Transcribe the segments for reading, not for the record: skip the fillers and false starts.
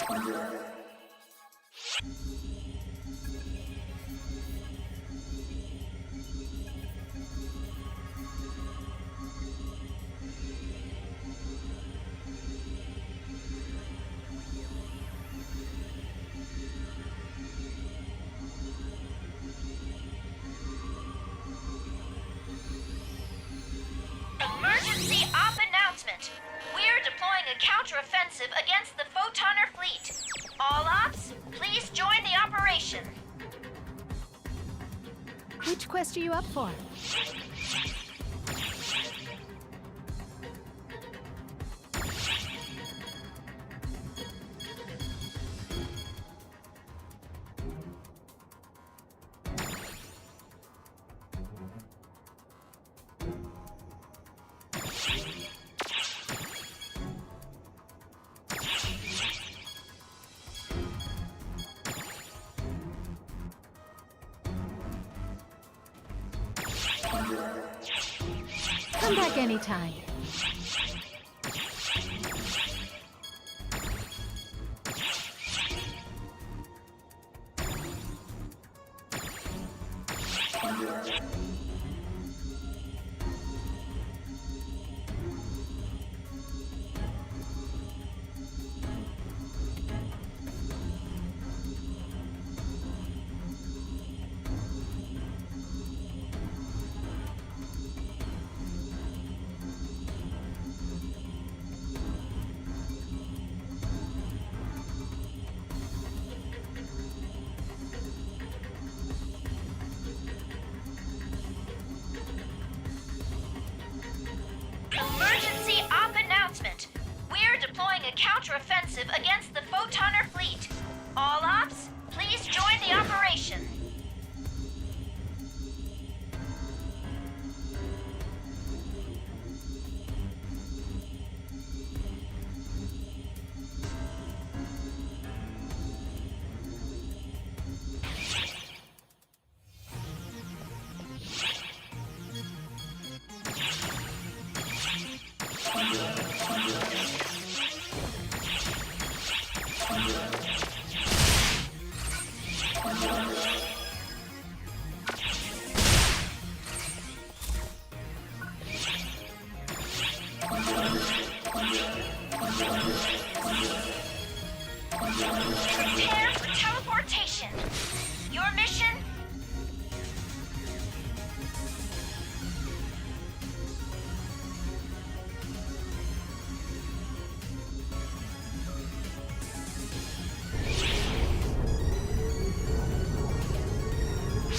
Emergency op announcement. We're deploying a counteroffensive against the Photoner fleet. All ops, please join the operation. Which quest are you up for? Come back anytime. Emergency op announcement. We're deploying a counteroffensive against the Photoner fleet. All ops, please join the operation. Prepare for teleportation. Your mission?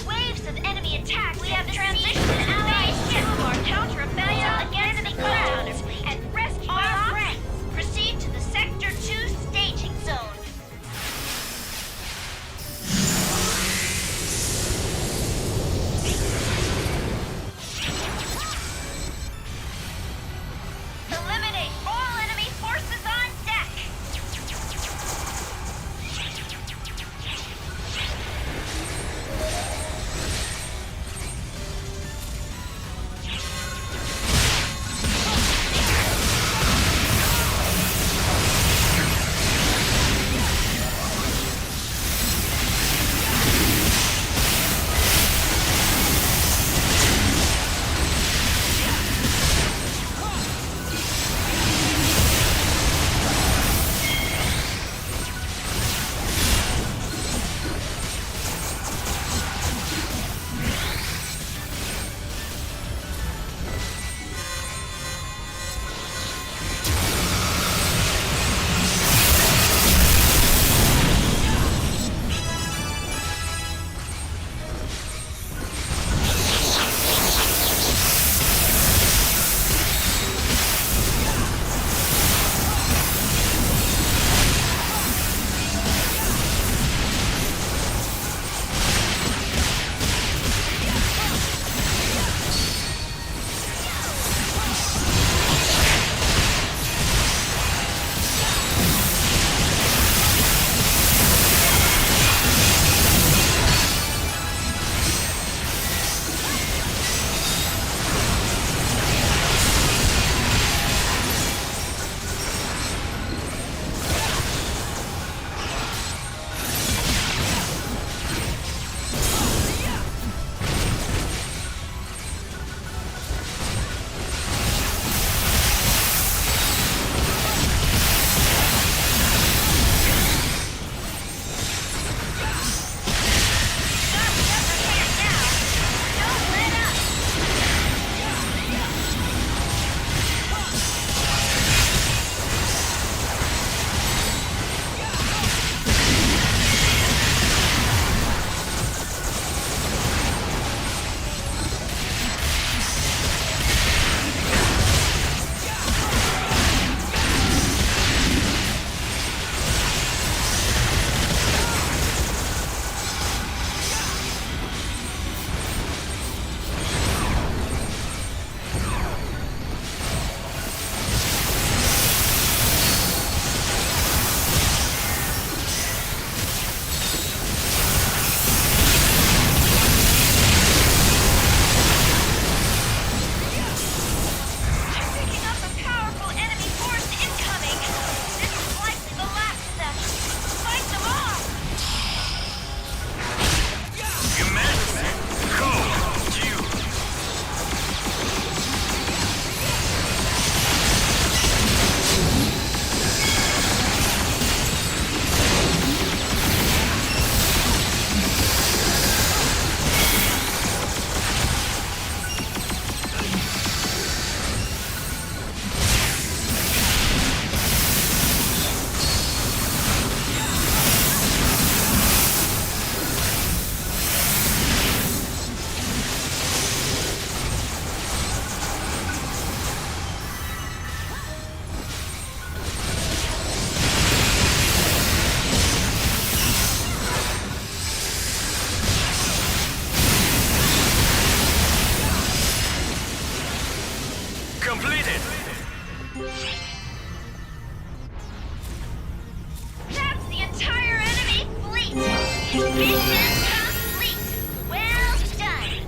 Waves of enemy attack. We have transitioned to phase 2 of our counteroffensive against the Photoners and rescue our friends. Proceed to the Sector 2 staging zone. Mission complete. Well done.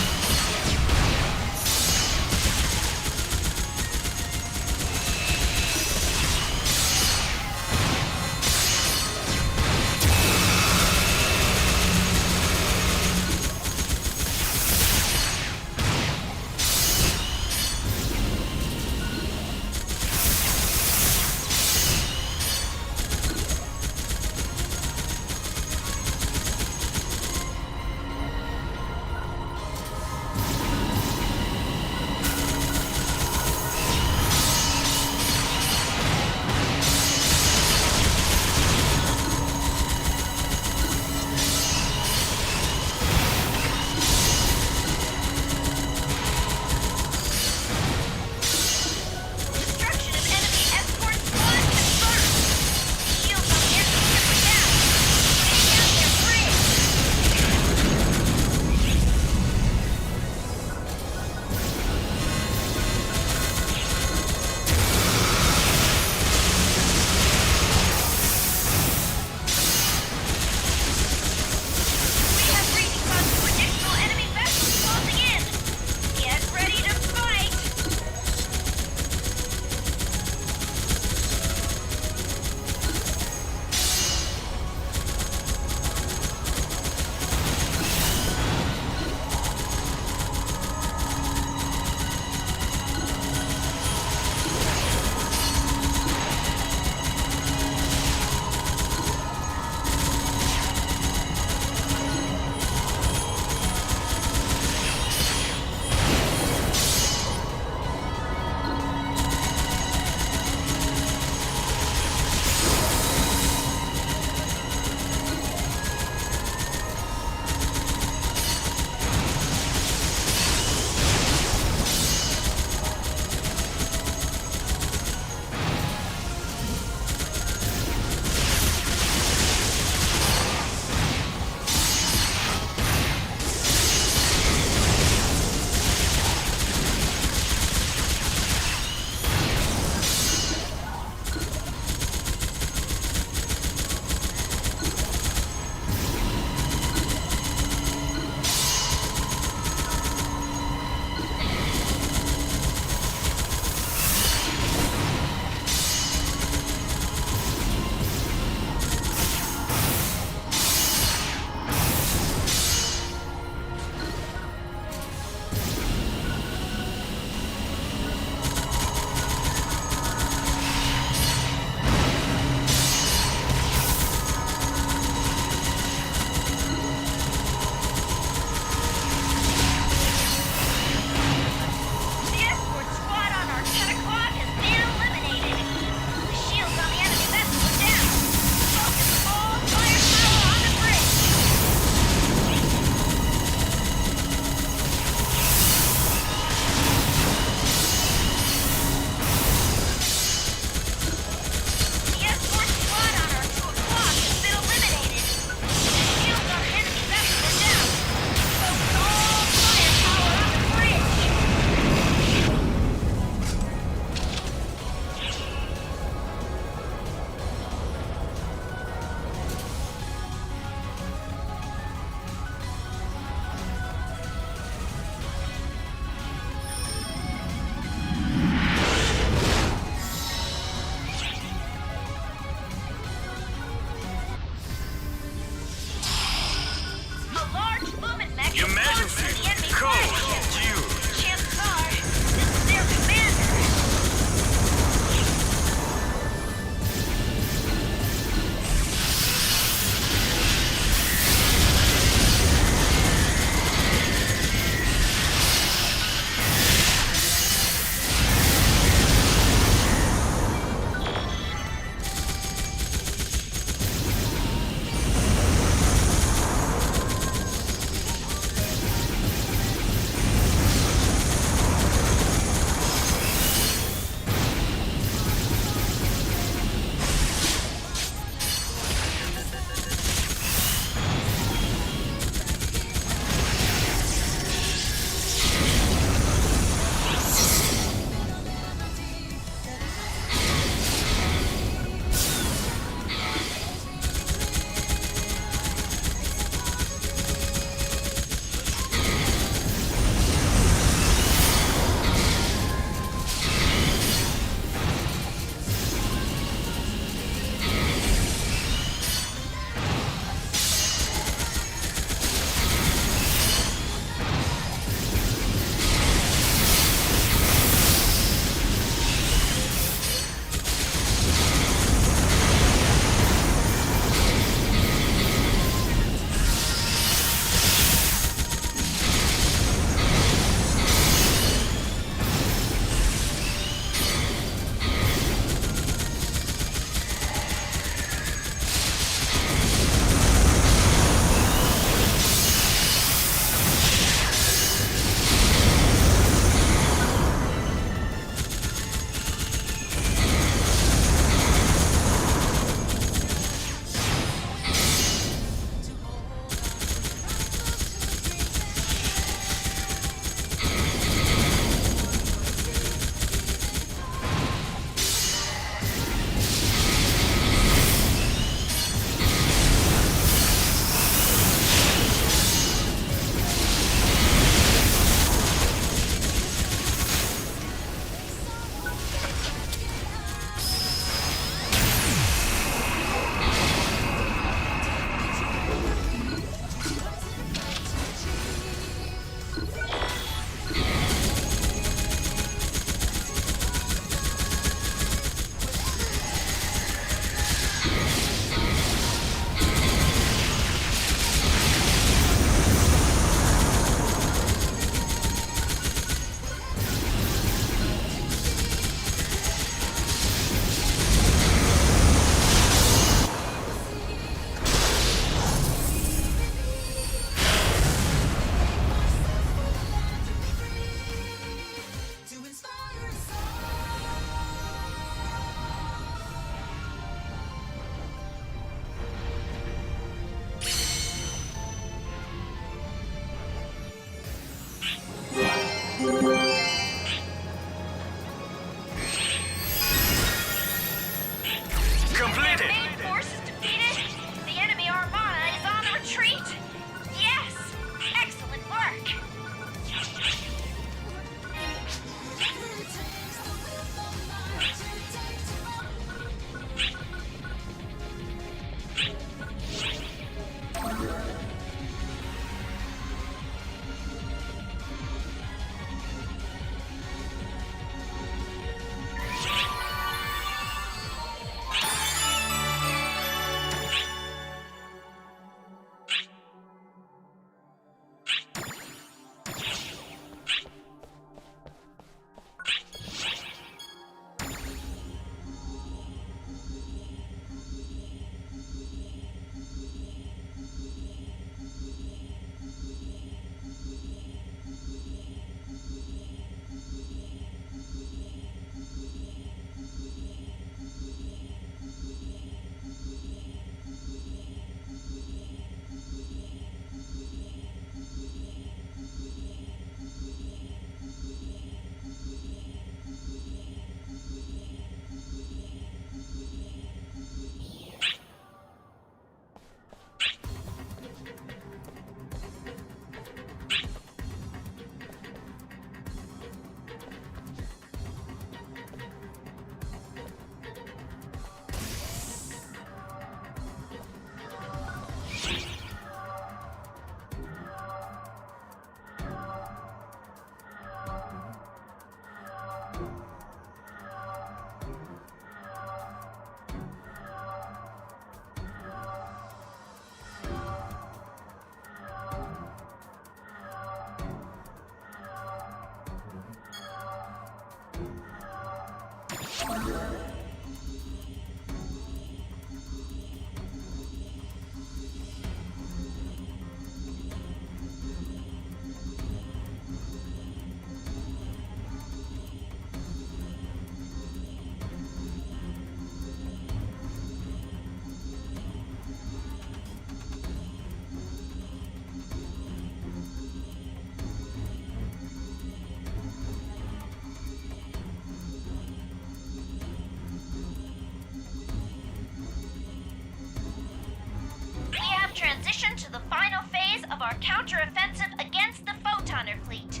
We have transitioned to the final phase of our counteroffensive against the Photonner fleet.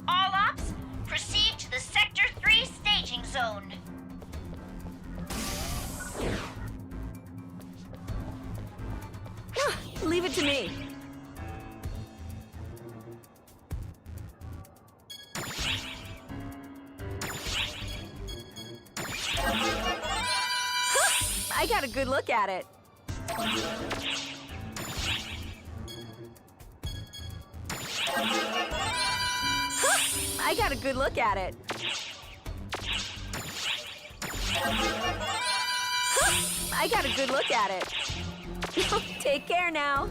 All ops, proceed to the Sector 3 staging zone. Leave it to me. I got a good look at it. I got a good look at it. I got a good look at it. Take care now.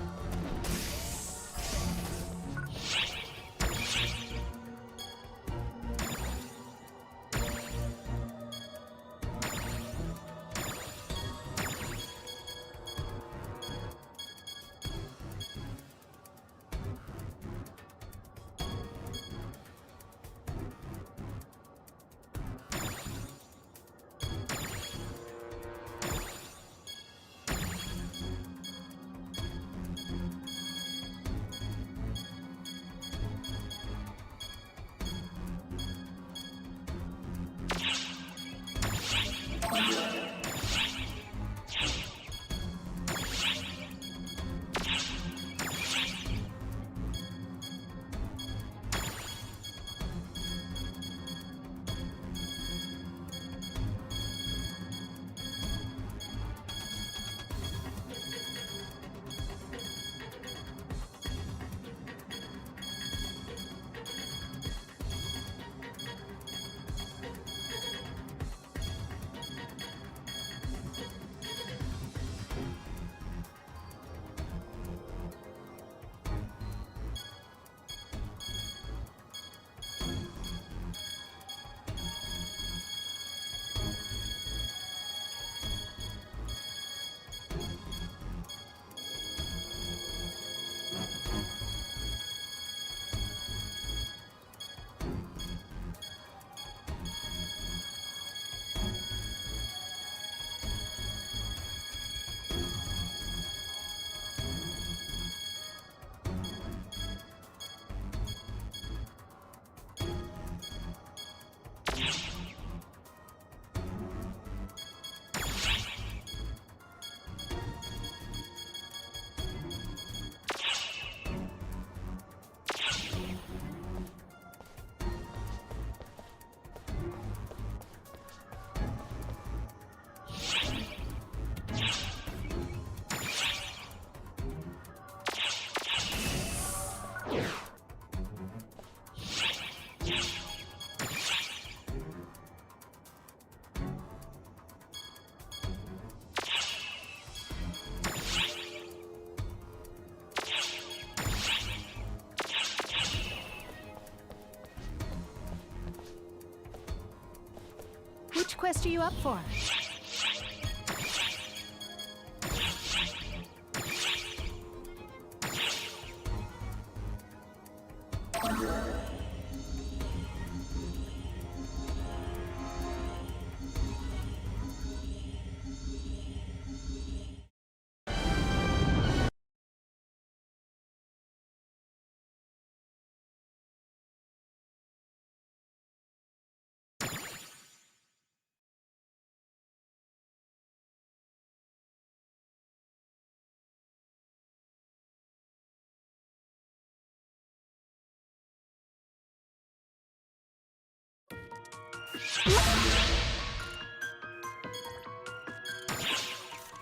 Which quest are you up for?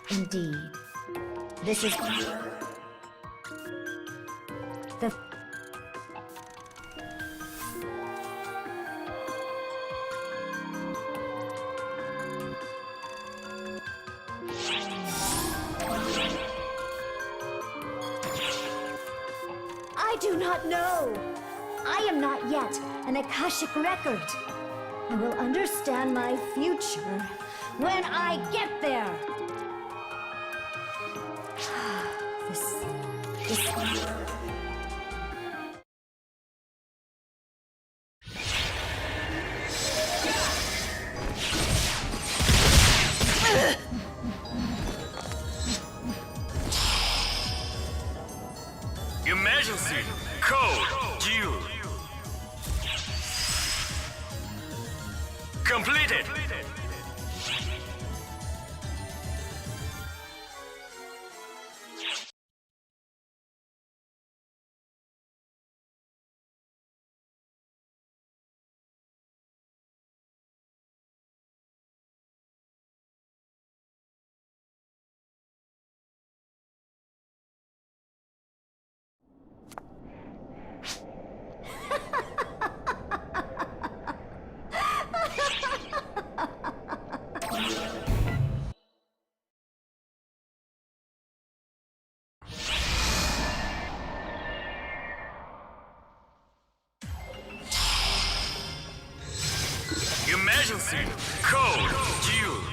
Indeed. This is the do not know. I am not yet an Akashic record. I will understand my future when I get there. This. Emergency! Code! Due! Completed! Emergency! Code! Due!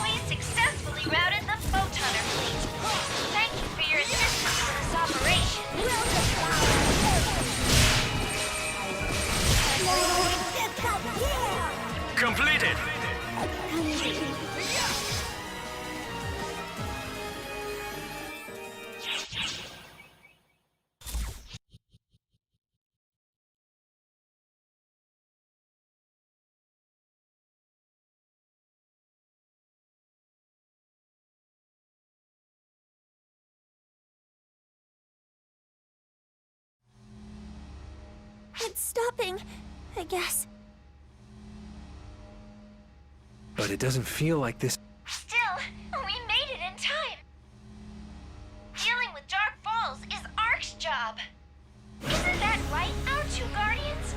We successfully routed the photoner fleet. Thank you for your assistance in this operation. Completed! It's stopping, I guess. But it doesn't feel like this. Still, we made it in time. Dealing with Dark Falls is Ark's job. Isn't that right, our two guardians?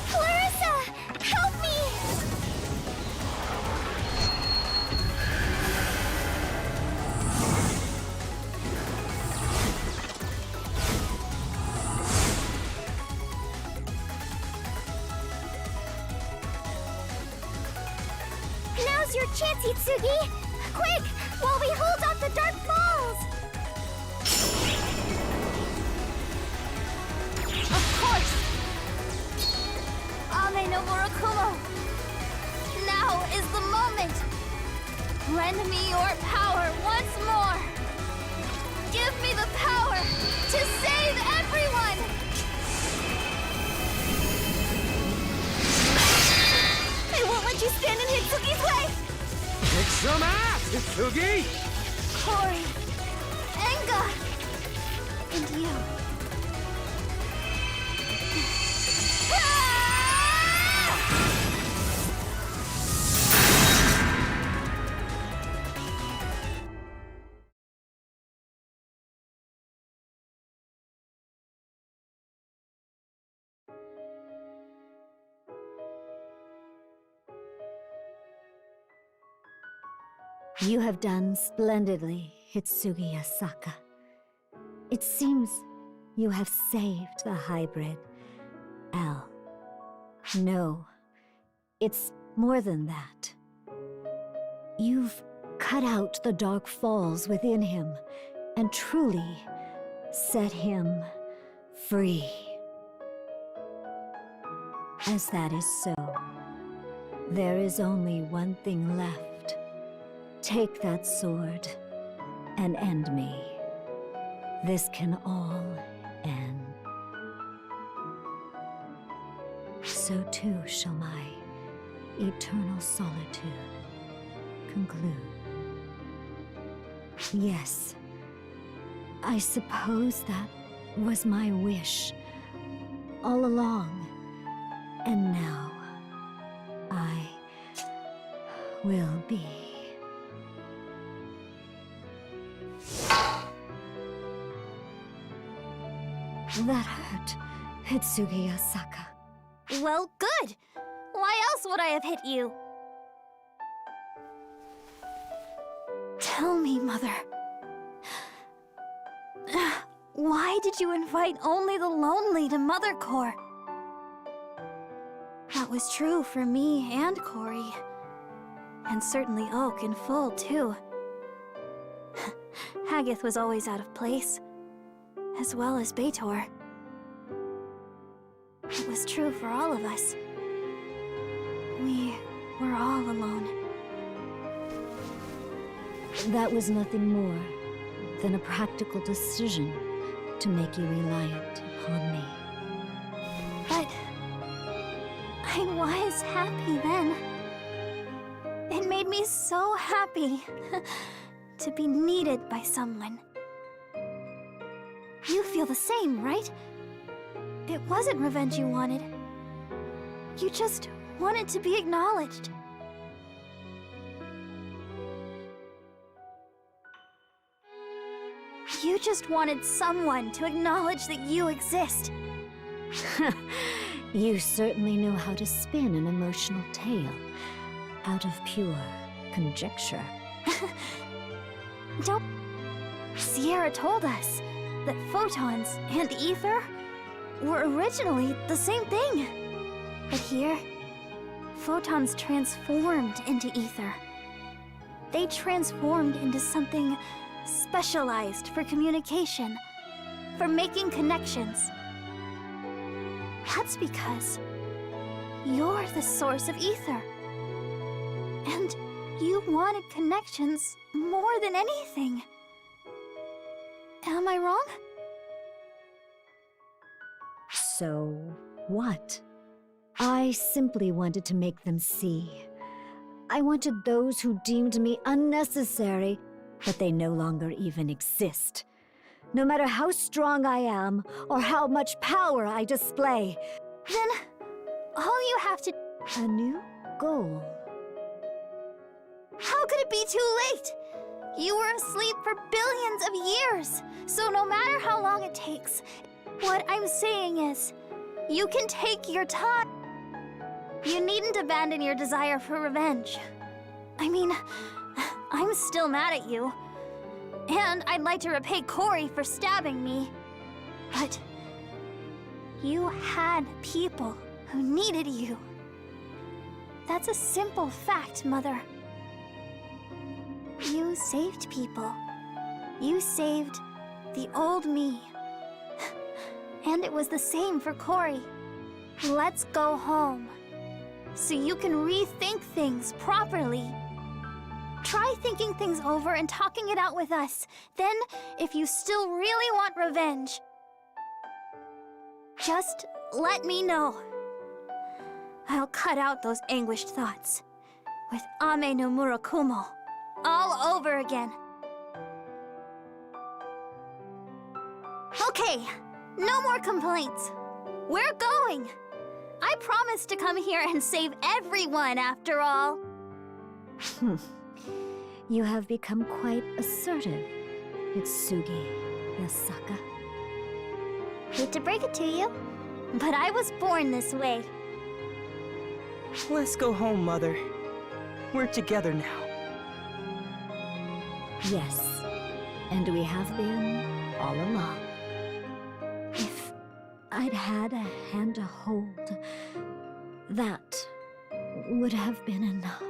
Clarissa! Help me! Now's your chance, Itsugi! Quick! While we hold off the Dark Falls! Of course! Ame no Murakumo! Now is the moment! Lend me your power once more! Give me the power to save everyone! I won't let you stand in Hitsugi's way! Kick some ass, Itsugi! Corey, Enga, and you. You have done splendidly, Hitsugi Asaka. It seems you have saved the hybrid. L. No, it's more than that. You've cut out the dark falls within him and truly set him free. As that is so, there is only one thing left. Take that sword and end me. This can all end. So too shall my eternal solitude conclude. Yes, I suppose that was my wish all along, and now I will be. That hurt, Hitsugi Asaka. Well, good. Why else would I have hit you? Tell me, Mother. Why did you invite only the lonely to Mother Core? That was true for me and Cory. And certainly Oak in full, too. Haggith was always out of place, as well as Beitor. It was true for all of us. We were all alone. That was nothing more than a practical decision to make you reliant upon me. But I was happy then. It made me so happy to be needed by someone. You feel the same, right? It wasn't revenge you wanted. You just wanted to be acknowledged. You just wanted someone to acknowledge that you exist. You certainly know how to spin an emotional tale out of pure conjecture. Don't... Sierra told us that photons and ether were originally the same thing. But here, photons transformed into ether. They transformed into something specialized for communication, for making connections. That's because you're the source of ether. And you wanted connections more than anything. Am I wrong? So what? I simply wanted to make them see. I wanted those who deemed me unnecessary, but they no longer even exist. No matter how strong I am, or how much power I display. Then, all you have to... A new goal. How could it be too late? You were asleep for billions of years, so no matter how long it takes, what I'm saying is, you can take your time. You needn't abandon your desire for revenge. I mean, I'm still mad at you. And I'd like to repay Cory for stabbing me. But you had people who needed you. That's a simple fact, Mother. You saved people. You saved the old me. And it was the same for Cory. Let's go home, so you can rethink things properly. Try thinking things over and talking it out with us. Then, if you still really want revenge, just let me know. I'll cut out those anguished thoughts with Ame no Murakumo all over again. Okay, no more complaints. We're going. I promised to come here and save everyone after all. You have become quite assertive, Hitsugi Yasaka. Hate to break it to you, but I was born this way. Let's go home, Mother. We're together now. Yes, and we have been all along. If I'd had a hand to hold, that would have been enough.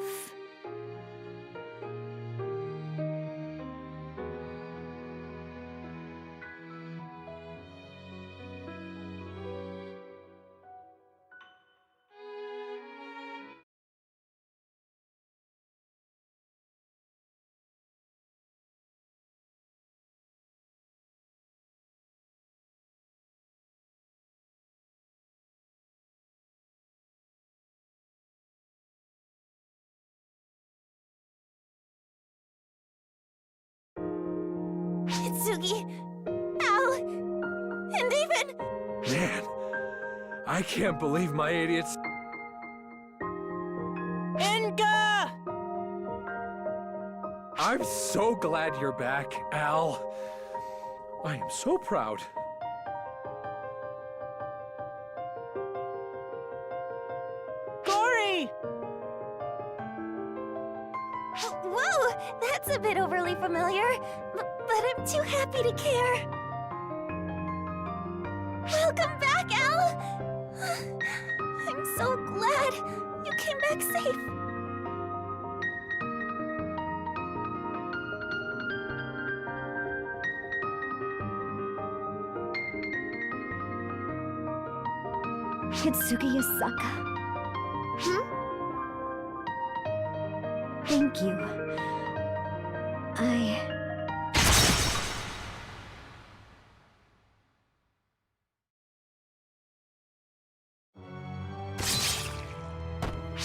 Hitsugi, Al, and even... Man, I can't believe my idiots. Inga! I'm so glad you're back, Al. I am so proud. Gory! Whoa, that's a bit overly familiar, but I'm too happy to care. Welcome back, Al! I'm so glad you came back safe. Hitsugi Yasaka. Thank you.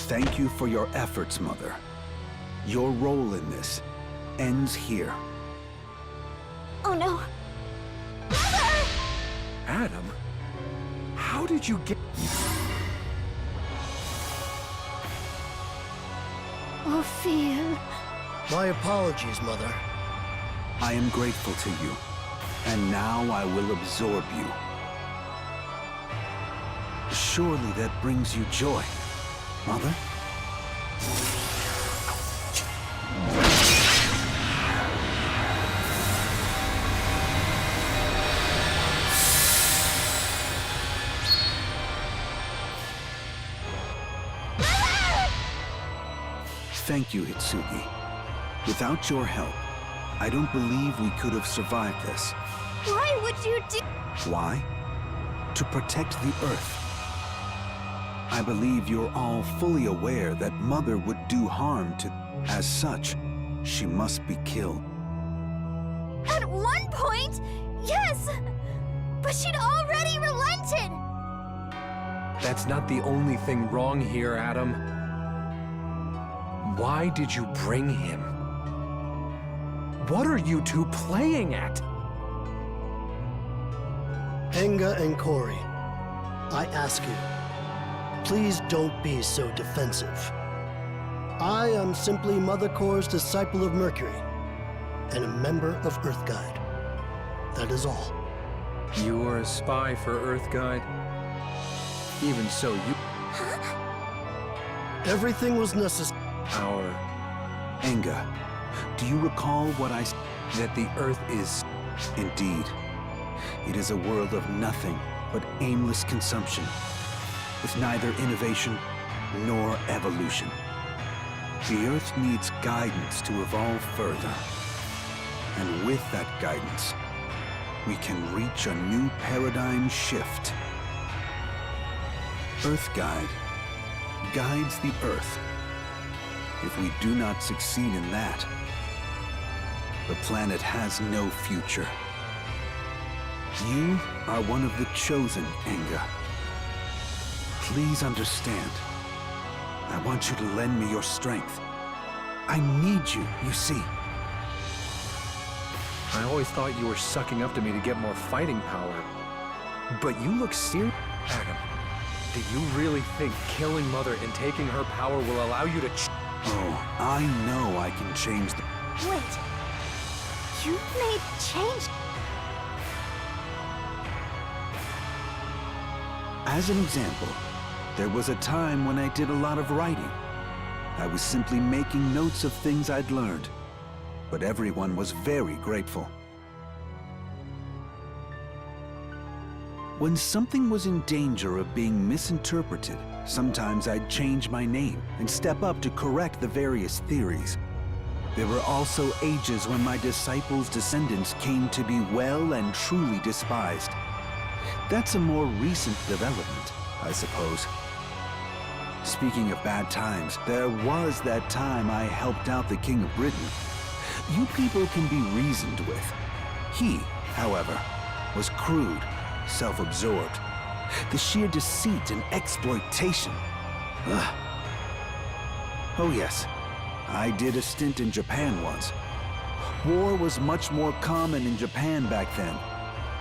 Thank you for your efforts, Mother. Your role in this ends here. Oh no. Mother! Adam? How did you get... Ophir. My apologies, Mother. I am grateful to you, and now I will absorb you. Surely that brings you joy, Mother? Thank you, Hitsugi. Without your help, I don't believe we could have survived this. Why would you do... Why? To protect the Earth. I believe you're all fully aware that Mother would do harm to... As such, she must be killed. At one point, yes! But she'd already relented! That's not the only thing wrong here, Adam. Why did you bring him? What are you two playing at? Enga and Cory, I ask you, please don't be so defensive. I am simply Mother Core's disciple of Mercury, and a member of Earthguide. That is all. You are a spy for Earthguide? Even so, you... Everything was necessary. Our... Enga, do you recall what I said? that the Earth is... Indeed. It is a world of nothing but aimless consumption, with neither innovation nor evolution. The Earth needs guidance to evolve further. And with that guidance, we can reach a new paradigm shift. Earthguide guides the Earth. If we do not succeed in that, the planet has no future. You are one of the chosen, Enga. Please understand. I want you to lend me your strength. I need you, you see. I always thought you were sucking up to me to get more fighting power. But you look serious. Adam, do you really think killing Mother and taking her power will allow you to Oh, I know I can change the... Wait. You've made change... As an example, there was a time when I did a lot of writing. I was simply making notes of things I'd learned, but everyone was very grateful. When something was in danger of being misinterpreted, sometimes I'd change my name and step up to correct the various theories. There were also ages when my disciples' descendants came to be well and truly despised. That's a more recent development, I suppose. Speaking of bad times, there was that time I helped out the King of Britain. You people can be reasoned with. He, however, was crude, self-absorbed. The sheer deceit and exploitation. Ugh. Oh yes, I did a stint in Japan once. War was much more common in Japan back then,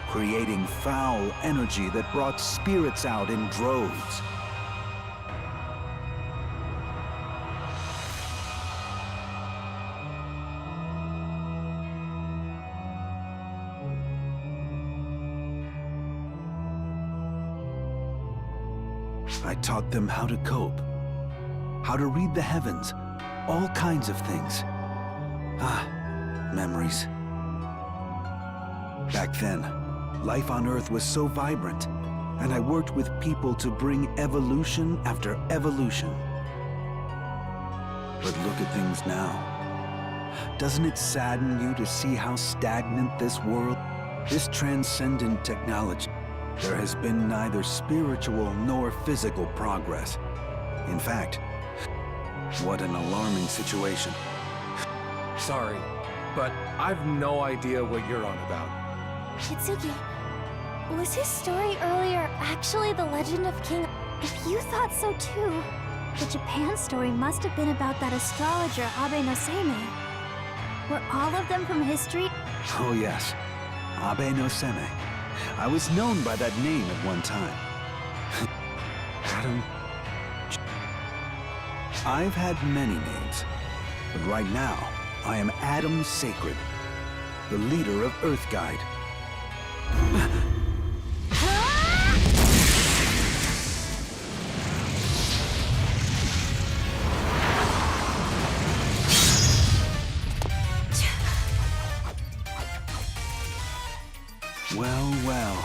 creating foul energy that brought spirits out in droves. I taught them how to cope, how to read the heavens, all kinds of things. Ah, memories. Back then, life on Earth was so vibrant, and I worked with people to bring evolution after evolution. But look at things now. Doesn't it sadden you to see how stagnant this world, this transcendent technology? There has been neither spiritual nor physical progress. In fact, what an alarming situation. Sorry, but I've no idea what you're on about. Kitsugi, was his story earlier actually the legend of King? If you thought so too, the Japan story must have been about that astrologer Abe no Seimei. Were all of them from history? Oh yes, Abe no Seimei. I was known by that name at one time. Adam... I've had many names, but right now, I am Adam Sacred, the leader of Earth Guide. Well, well.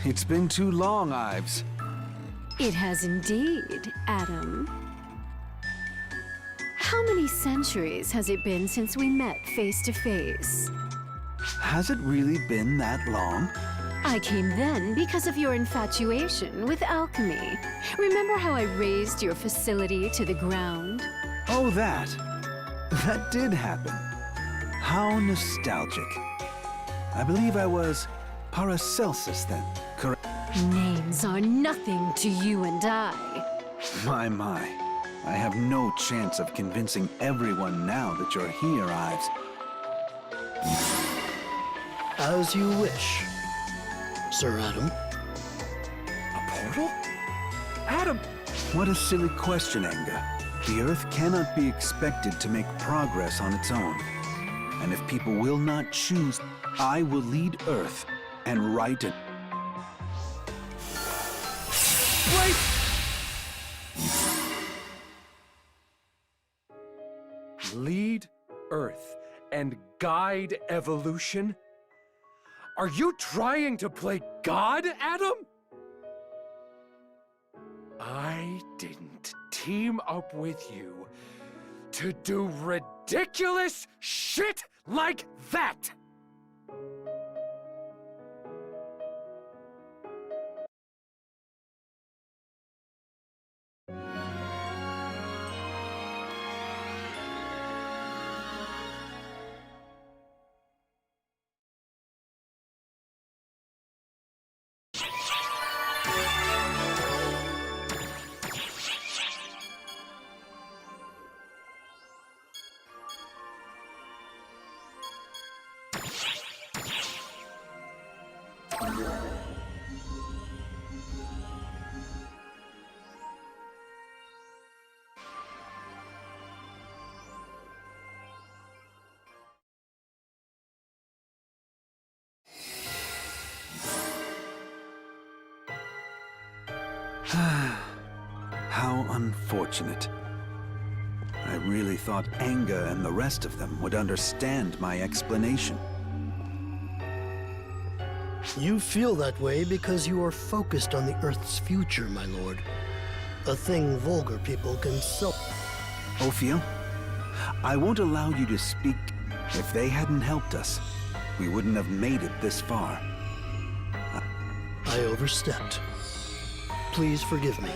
It's been too long, Ives. It has indeed, Adam. How many centuries has it been since we met face to face? Has it really been that long? I came then because of your infatuation with alchemy. Remember how I razed your facility to the ground? Oh, that. That did happen. How nostalgic. I believe I was Paracelsus then, correct? Names are nothing to you and I. My. I have no chance of convincing everyone now that you're here, Ives. As you wish, Sir Adam. A portal? Adam! What a silly question, Enga. The Earth cannot be expected to make progress on its own. And if people will not choose, I will lead Earth and right it. Wait! Lead Earth and guide evolution? Are you trying to play God, Adam? I didn't team up with you to do ridiculous shit like that! How unfortunate. I really thought Enga and the rest of them would understand my explanation. You feel that way because you are focused on the Earth's future, my lord. A thing vulgar people can Ophiel, I won't allow you to speak. If they hadn't helped us, we wouldn't have made it this far. I overstepped. Please forgive me.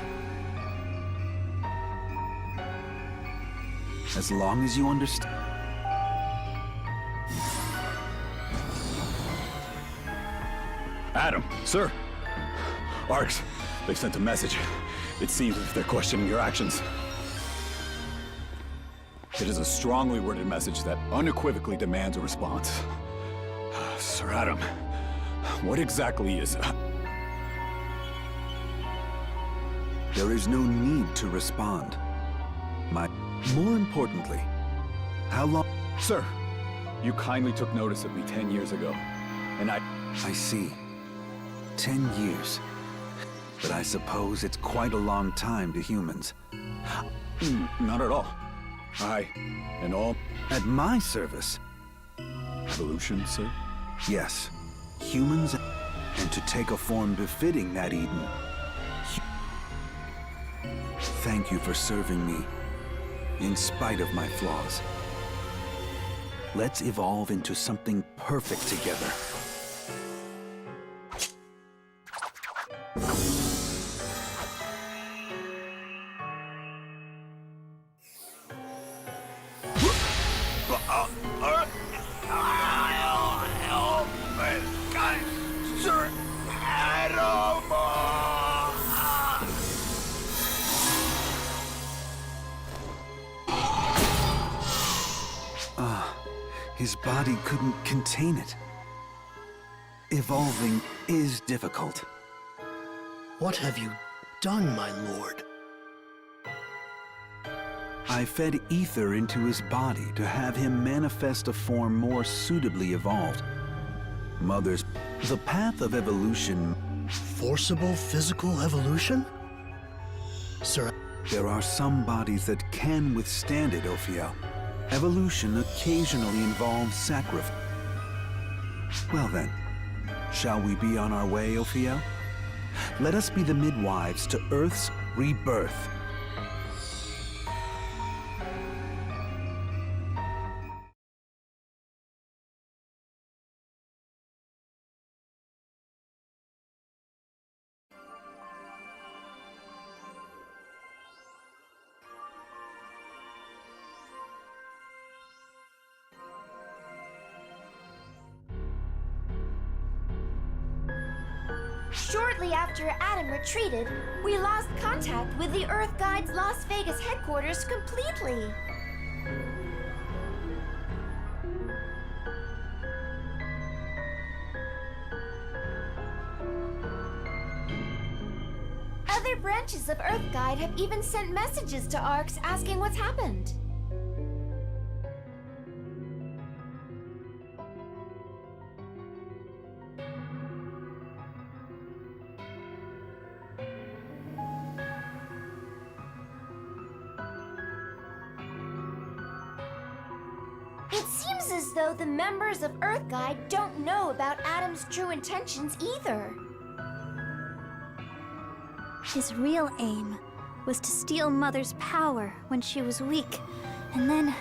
As long as you understand. Adam, sir. Arcs, they've sent a message. It seems as if they're questioning your actions. It is a strongly worded message that unequivocally demands a response. Sir Adam, what exactly is... There is no need to respond. More importantly, how long... Sir, you kindly took notice of me 10 years ago, and I see. 10 years. But I suppose it's quite a long time to humans. Not at all. And all... At my service? Evolution, sir? Yes. Humans, and to take a form befitting that Eden. Thank you for serving me, in spite of my flaws. Let's evolve into something perfect together. His body couldn't contain it. Evolving is difficult. What have you done, my lord? I fed ether into his body to have him manifest a form more suitably evolved. Mother's... The path of evolution... Forcible physical evolution? Sir... There are some bodies that can withstand it, Ophiel. Evolution occasionally involves sacrifice. Well then, shall we be on our way, Ophiel? Let us be the midwives to Earth's rebirth. Shortly after Adam retreated, we lost contact with the Earth Guide's Las Vegas headquarters completely. Other branches of Earth Guide have even sent messages to ARCs asking what's happened. It seems as though the members of Earth Guide don't know about Adam's true intentions either. His real aim was to steal Mother's power when she was weak, and then...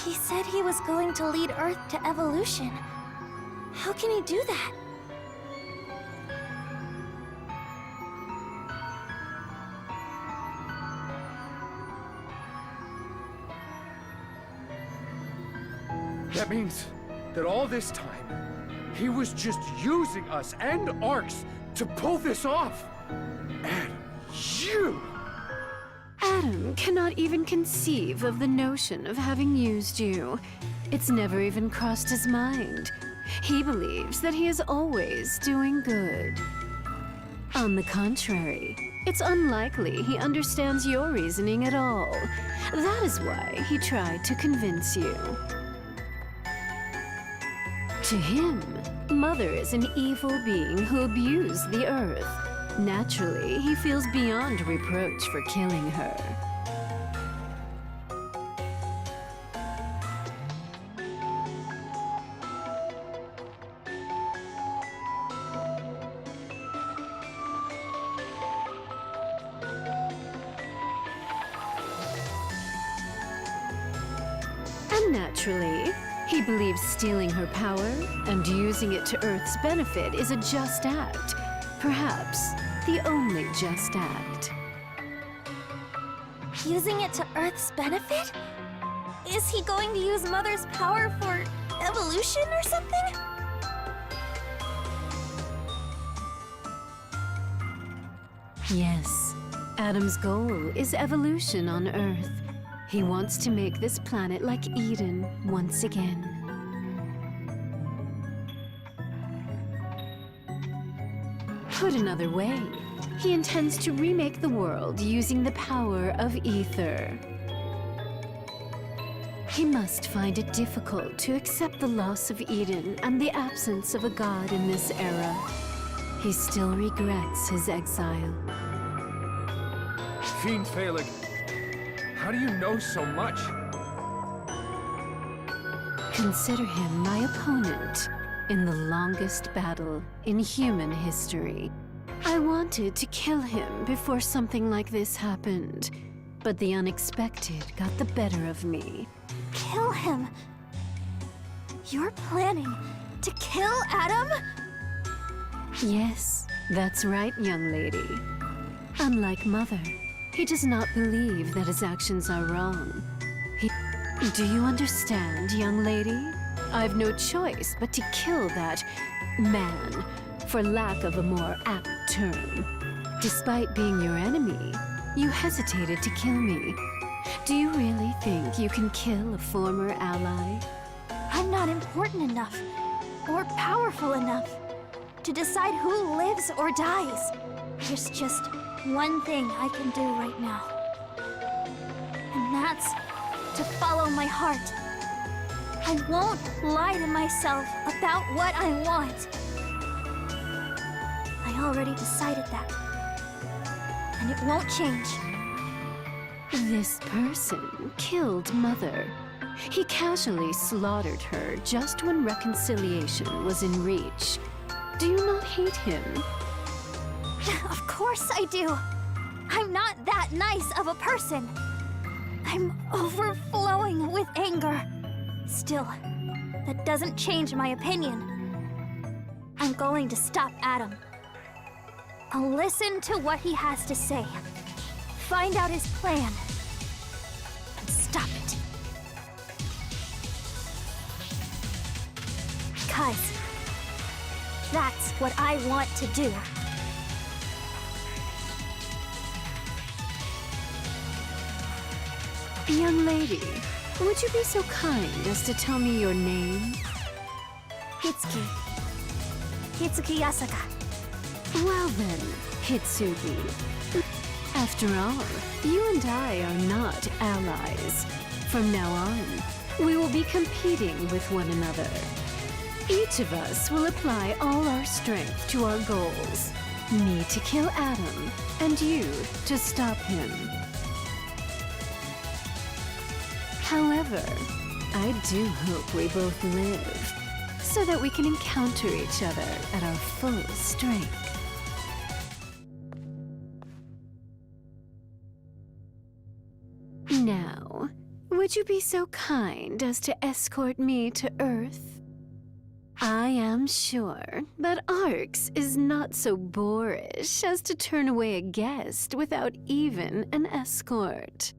He said he was going to lead Earth to evolution. How can he do that? That means that all this time, he was just using us and ARCs to pull this off. Adam, you! Adam cannot even conceive of the notion of having used you. It's never even crossed his mind. He believes that he is always doing good. On the contrary, it's unlikely he understands your reasoning at all. That is why he tried to convince you. To him, Mother is an evil being who abused the Earth. Naturally, he feels beyond reproach for killing her. And naturally, He believes stealing her power and using it to Earth's benefit is a just act. Perhaps the only just act. Using it to Earth's benefit? Is he going to use Mother's power for evolution or something? Yes, Adam's goal is evolution on Earth. He wants to make this planet like Eden once again. Put another way, he intends to remake the world using the power of ether. He must find it difficult to accept the loss of Eden and the absence of a god in this era. He still regrets his exile. Finshing, how do you know so much? Consider him my opponent in the longest battle in human history. I wanted to kill him before something like this happened, but the unexpected got the better of me. Kill him? You're planning to kill Adam? Yes, that's right, young lady. Unlike Mother, he does not believe that his actions are wrong. Do you understand, young lady? I've no choice but to kill that man, for lack of a more apt term. Despite being your enemy, you hesitated to kill me. Do you really think you can kill a former ally? I'm not important enough, or powerful enough, to decide who lives or dies. There's just one thing I can do right now. And that's to follow my heart. I won't lie to myself about what I want. I already decided that. And it won't change. This person killed Mother. He casually slaughtered her just when reconciliation was in reach. Do you not hate him? Of course I do. I'm not that nice of a person. I'm overflowing with anger. Still, that doesn't change my opinion. I'm going to stop Adam. I'll listen to what he has to say. Find out his plan. And stop it. 'Cause that's what I want to do. Young lady, would you be so kind as to tell me your name? Hitsuki. Hitsuki Yasaka. Well then, Hitsugi. After all, you and I are not allies. From now on, we will be competing with one another. Each of us will apply all our strength to our goals. Me to kill Adam, and you to stop him. However, I do hope we both live, so that we can encounter each other at our full strength. Now, would you be so kind as to escort me to Earth? I am sure that Arx is not so boorish as to turn away a guest without even an escort.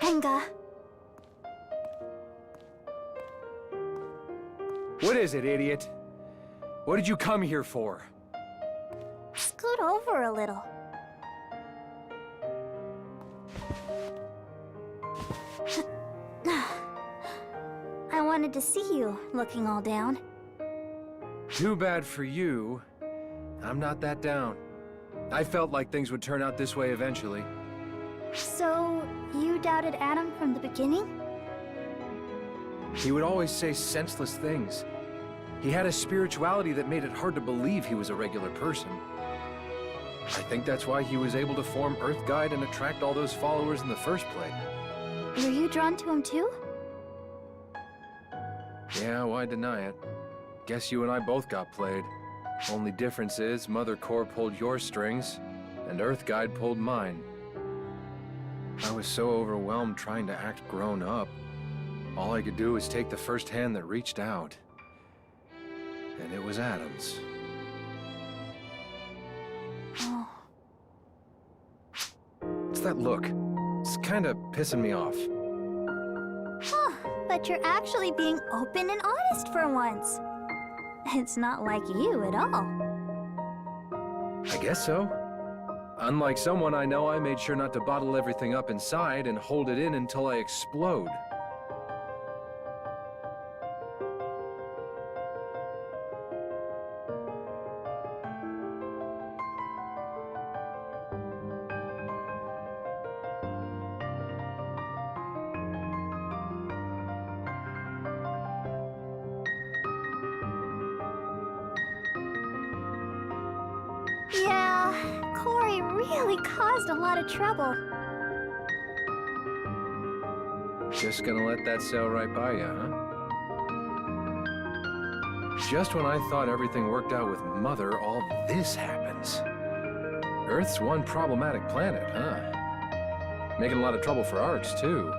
Enga. What is it, idiot? What did you come here for? Scoot over a little. I wanted to see you looking all down. Too bad for you. I'm not that down. I felt like things would turn out this way eventually. So, you doubted Adam from the beginning? He would always say senseless things. He had a spirituality that made it hard to believe he was a regular person. I think that's why he was able to form Earth Guide and attract all those followers in the first place. Were you drawn to him too? Yeah, why deny it? Guess you and I both got played. Only difference is Mother Core pulled your strings, and Earth Guide pulled mine. I was so overwhelmed trying to act grown up. All I could do was take the first hand that reached out. And it was Adam's. Oh. It's that look. It's kinda pissing me off. Huh, but you're actually being open and honest for once. It's not like you at all. I guess so. Unlike someone I know, I made sure not to bottle everything up inside and hold it in until I explode. Yeah, Corey really caused a lot of trouble. Just gonna let that sail right by you, huh? Just when I thought everything worked out with Mother, all this happens. Earth's one problematic planet, huh? Making a lot of trouble for Arcs, too.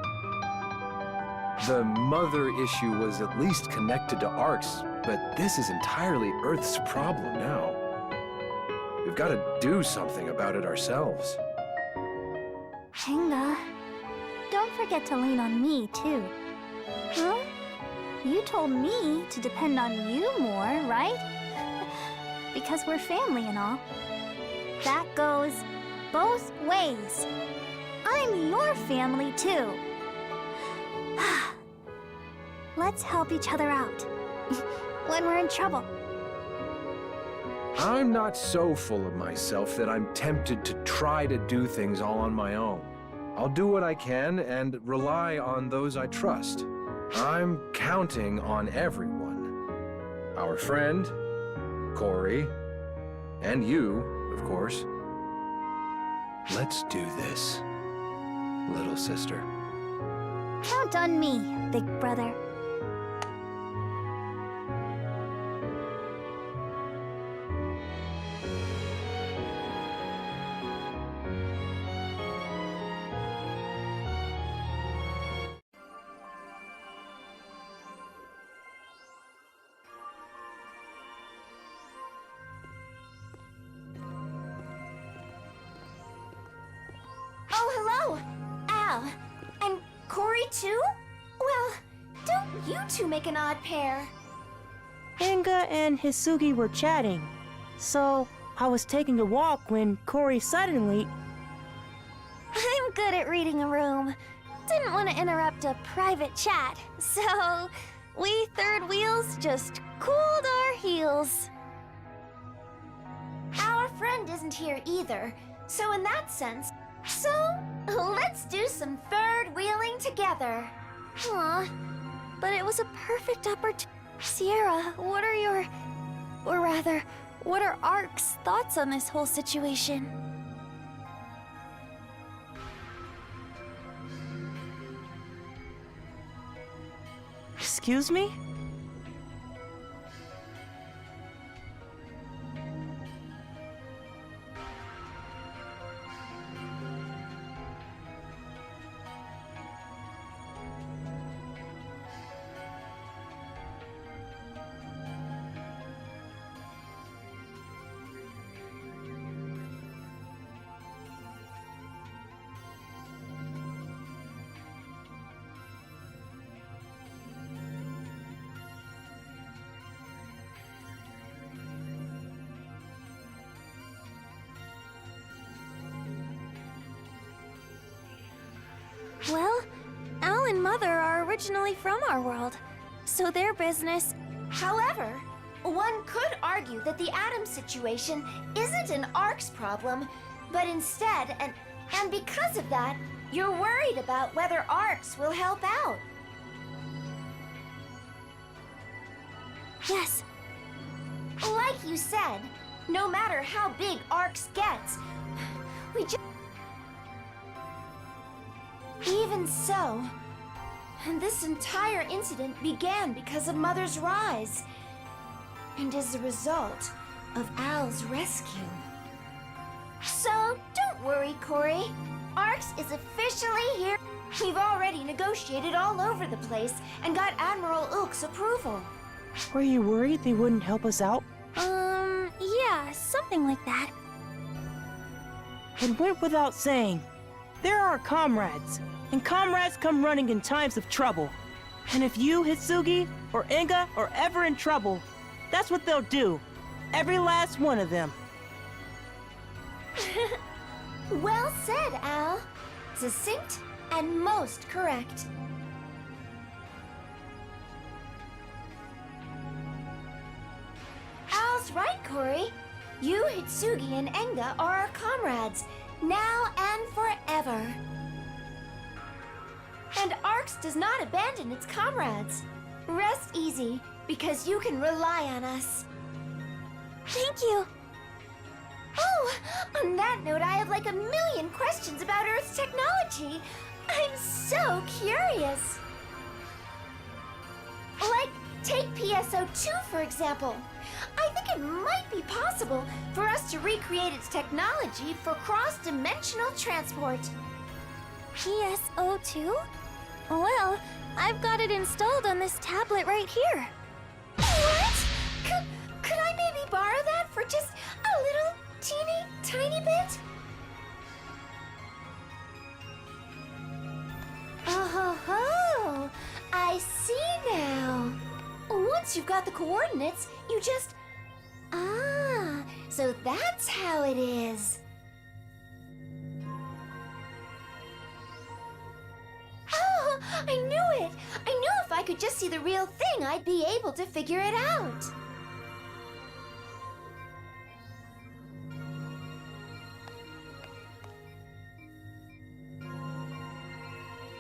The Mother issue was at least connected to Arcs, but this is entirely Earth's problem now. We've got to do something about it ourselves. Henga, don't forget to lean on me, too. Huh? You told me to depend on you more, right? Because we're family and all. That goes both ways. I'm your family, too. Let's help each other out when we're in trouble. I'm not so full of myself that I'm tempted to try to do things all on my own. I'll do what I can and rely on those I trust. I'm counting on everyone. Our friend, Corey, and you, of course. Let's do this, little sister. Count on me, big brother. Oh, hello! Al. And Corey, too? Well, don't you two make an odd pair? Inga and Hisugi were chatting, so I was taking a walk when Corey suddenly... I'm good at reading a room. Didn't want to interrupt a private chat, so we third wheels just cooled our heels. Our friend isn't here either, so in that sense, let's do some third wheeling together. Aw, but it was a perfect opportunity. Sierra, what are your... or rather, what are Ark's thoughts on this whole situation? Excuse me? Well, Al and Mother are originally from our world, so their business... However, one could argue that the Atom situation isn't an Ark's problem, but instead, and because of that, you're worried about whether Arks will help out. Yes, said, no matter how big Arx gets, we just... Even so, this entire incident began because of Mother's rise, and is the result of Al's rescue. So, don't worry, Corey. Arx is officially here. We've already negotiated all over the place and got Admiral Ulk's approval. Were you worried they wouldn't help us out? Yeah, something like that. It went without saying. They're our comrades, and comrades come running in times of trouble. And if you, Hitsugi, or Inga are ever in trouble, that's what they'll do. Every last one of them. Well said, Al. Succinct and most correct. Al's right, Corey. You, Hitsugi, and Enga are our comrades, now and forever. And Arx does not abandon its comrades. Rest easy, because you can rely on us. Thank you. Oh, on that note, I have like a million questions about Earth's technology. I'm so curious. Like, take pso2, for example. I think it might be possible for us to recreate its technology for cross-dimensional transport. pso2? Well, I've got it installed on this tablet right here. What? Could I maybe borrow that for just a little teeny tiny bit? Oh, I see now. Once you've got the coordinates, you just... Ah, so that's how it is. Oh, I knew it! I knew if I could just see the real thing, I'd be able to figure it out.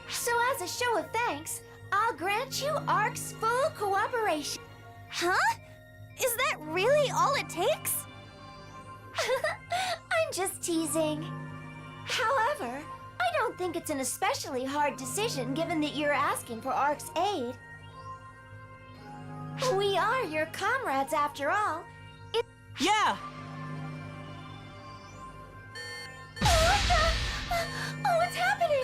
So as a show of thanks, I'll grant you Arc's full cooperation. Huh? Is that really all it takes? I'm just teasing. However, I don't think it's an especially hard decision given that you're asking for Arc's aid. We are your comrades after all. Yeah! Oh, what's happening?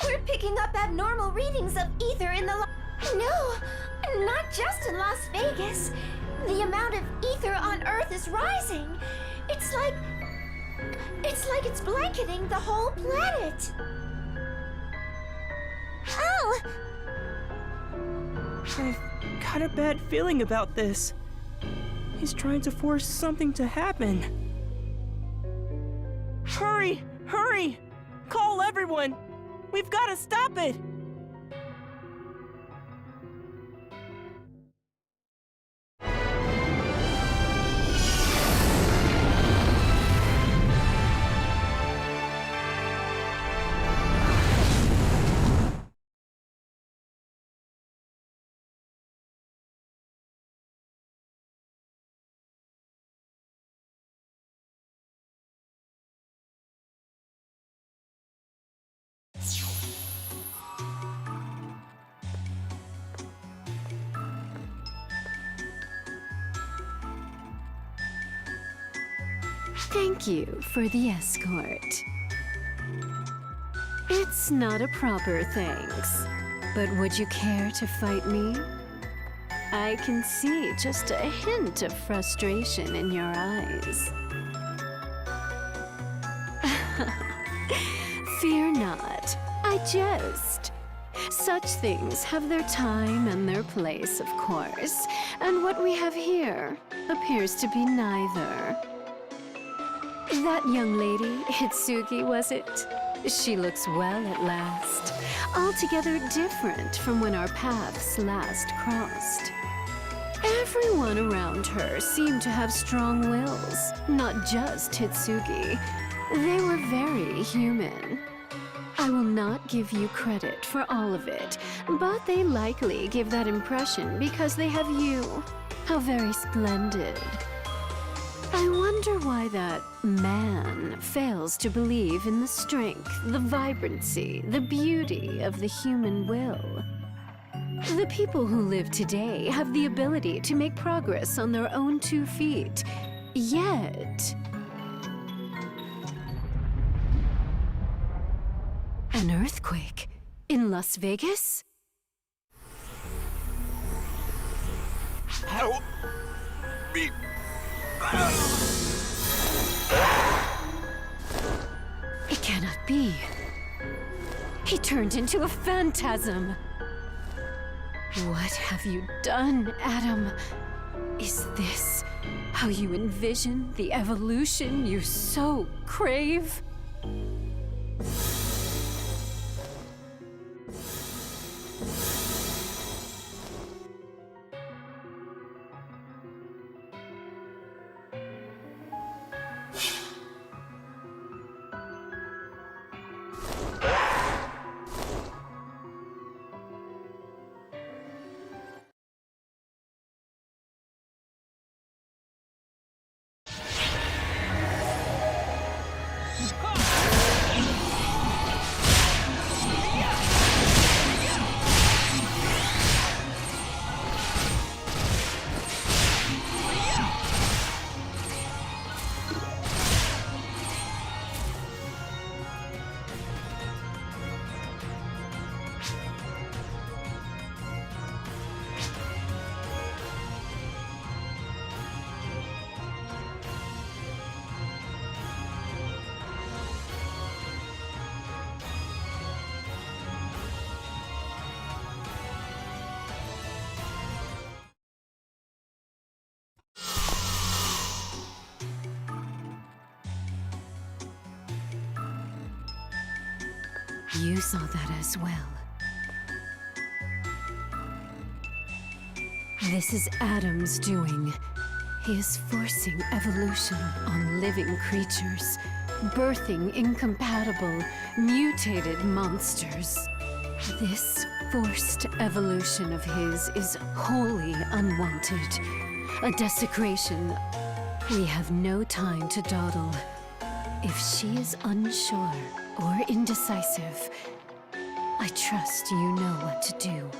We're picking up abnormal readings of ether in the... No, not just in Las Vegas. The amount of ether on Earth is rising. It's like it's blanketing the whole planet. Ow! I've got a bad feeling about this. He's trying to force something to happen. Hurry! Hurry! Call everyone! We've got to stop it! Thank you for the escort. It's not a proper thanks, but would you care to fight me? I can see just a hint of frustration in your eyes. Fear not, I jest. Such things have their time and their place, of course, and what we have here appears to be neither. That young lady, Hitsugi, was it? She looks well at last. Altogether different from when our paths last crossed. Everyone around her seemed to have strong wills, not just Hitsugi. They were very human. I will not give you credit for all of it, but they likely give that impression because they have you. How very splendid. I wonder why that man fails to believe in the strength, the vibrancy, the beauty of the human will. The people who live today have the ability to make progress on their own 2 feet, yet... An earthquake in Las Vegas? Help me. It cannot be. He turned into a phantasm. What have you done, Adam? Is this how you envision the evolution you so crave? You saw that as well. This is Adam's doing. He is forcing evolution on living creatures, birthing incompatible, mutated monsters. This forced evolution of his is wholly unwanted. A desecration. We have no time to dawdle. If she is unsure or indecisive, I trust you know what to do.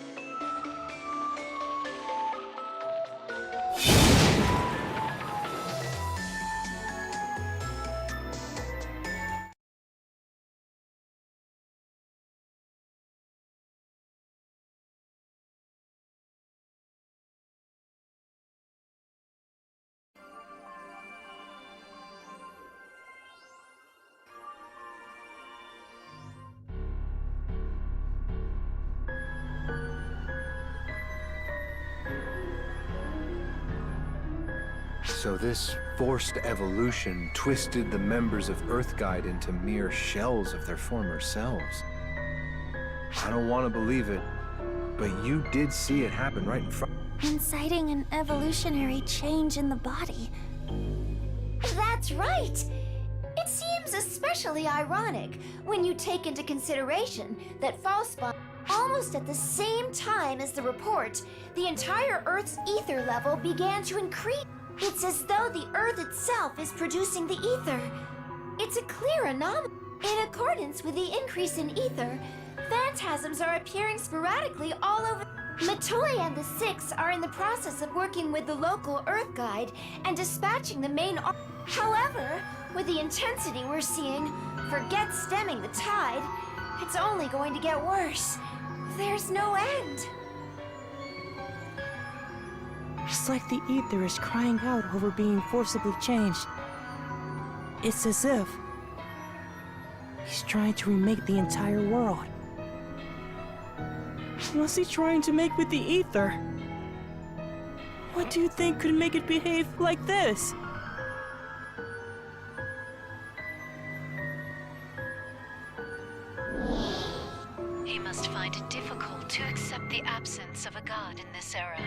So this forced evolution twisted the members of Earthguide into mere shells of their former selves. I don't want to believe it, but you did see it happen right in front. Inciting an evolutionary change in the body. That's right! It seems especially ironic when you take into consideration that Falspawn, almost at the same time as the report, the entire Earth's ether level began to increase. It's as though the Earth itself is producing the ether. It's a clear anomaly. In accordance with the increase in ether, phantasms are appearing sporadically all over. Matoy and the Six are in the process of working with the local Earth Guide and dispatching the main. However, with the intensity we're seeing, forget stemming the tide, it's only going to get worse. There's no end. It's like the ether is crying out over being forcibly changed. It's as if he's trying to remake the entire world. What's he trying to make with the ether? What do you think could make it behave like this? He must find it difficult to accept the absence of a god in this era,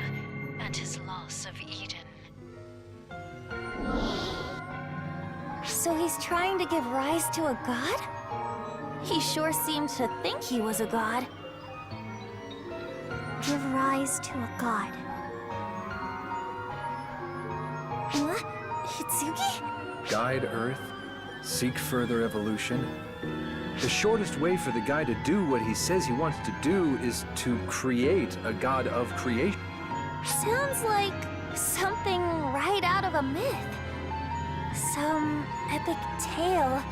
and his loss of Eden. So he's trying to give rise to a god? He sure seemed to think he was a god. Give rise to a god. Hitsugi? Guide Earth, seek further evolution. The shortest way for the guy to do what he says he wants to do is to create a god of creation. Sounds like something right out of a myth. Some epic tale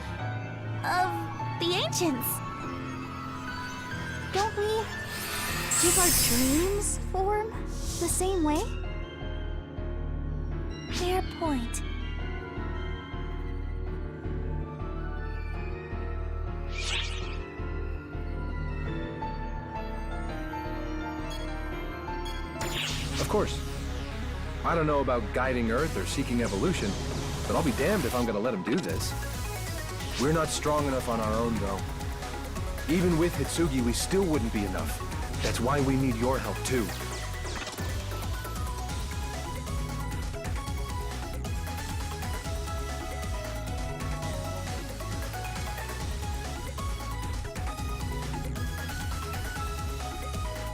of the ancients. Don't we give our dreams form the same way? Fair point. Of course. I don't know about guiding Earth or seeking evolution, but I'll be damned if I'm gonna let him do this. We're not strong enough on our own, though. Even with Hitsugi, we still wouldn't be enough. That's why we need your help, too.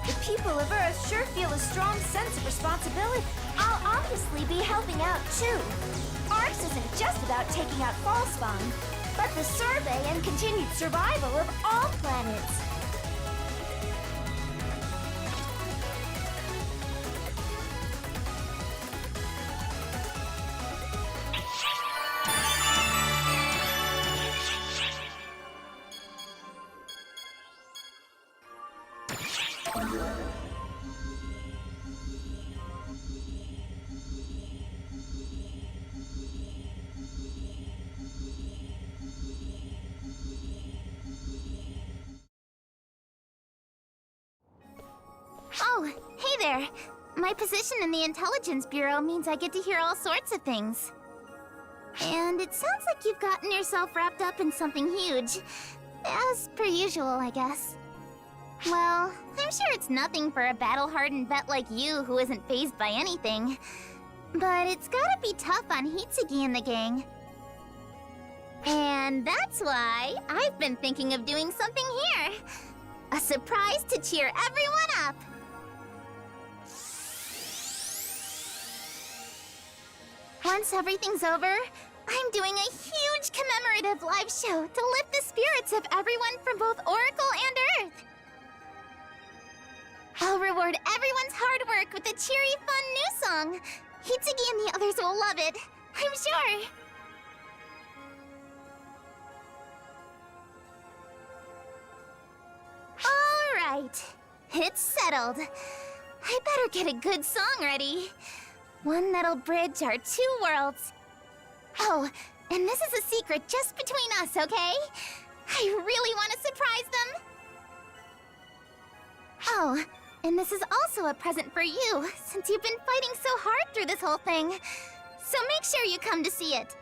The people of Earth sure feel a strong sense of responsibility. I'll obviously be helping out, too. ARX isn't just about taking out Fallspawn, but the survey and continued survival of all planets. Oh, hey there. My position in the Intelligence Bureau means I get to hear all sorts of things. And it sounds like you've gotten yourself wrapped up in something huge. As per usual, I guess. Well, I'm sure it's nothing for a battle-hardened vet like you who isn't fazed by anything. But it's gotta be tough on Hitsugi and the gang. And that's why I've been thinking of doing something here. A surprise to cheer everyone up. Once everything's over, I'm doing a huge commemorative live show to lift the spirits of everyone from both Oracle and Earth. I'll reward everyone's hard work with a cheery, fun new song. Hitsugi and the others will love it, I'm sure. All right, it's settled. I better get a good song ready. One that'll bridge our two worlds. Oh, and this is a secret just between us, okay? I really want to surprise them. Oh, and this is also a present for you, since you've been fighting so hard through this whole thing. So make sure you come to see it.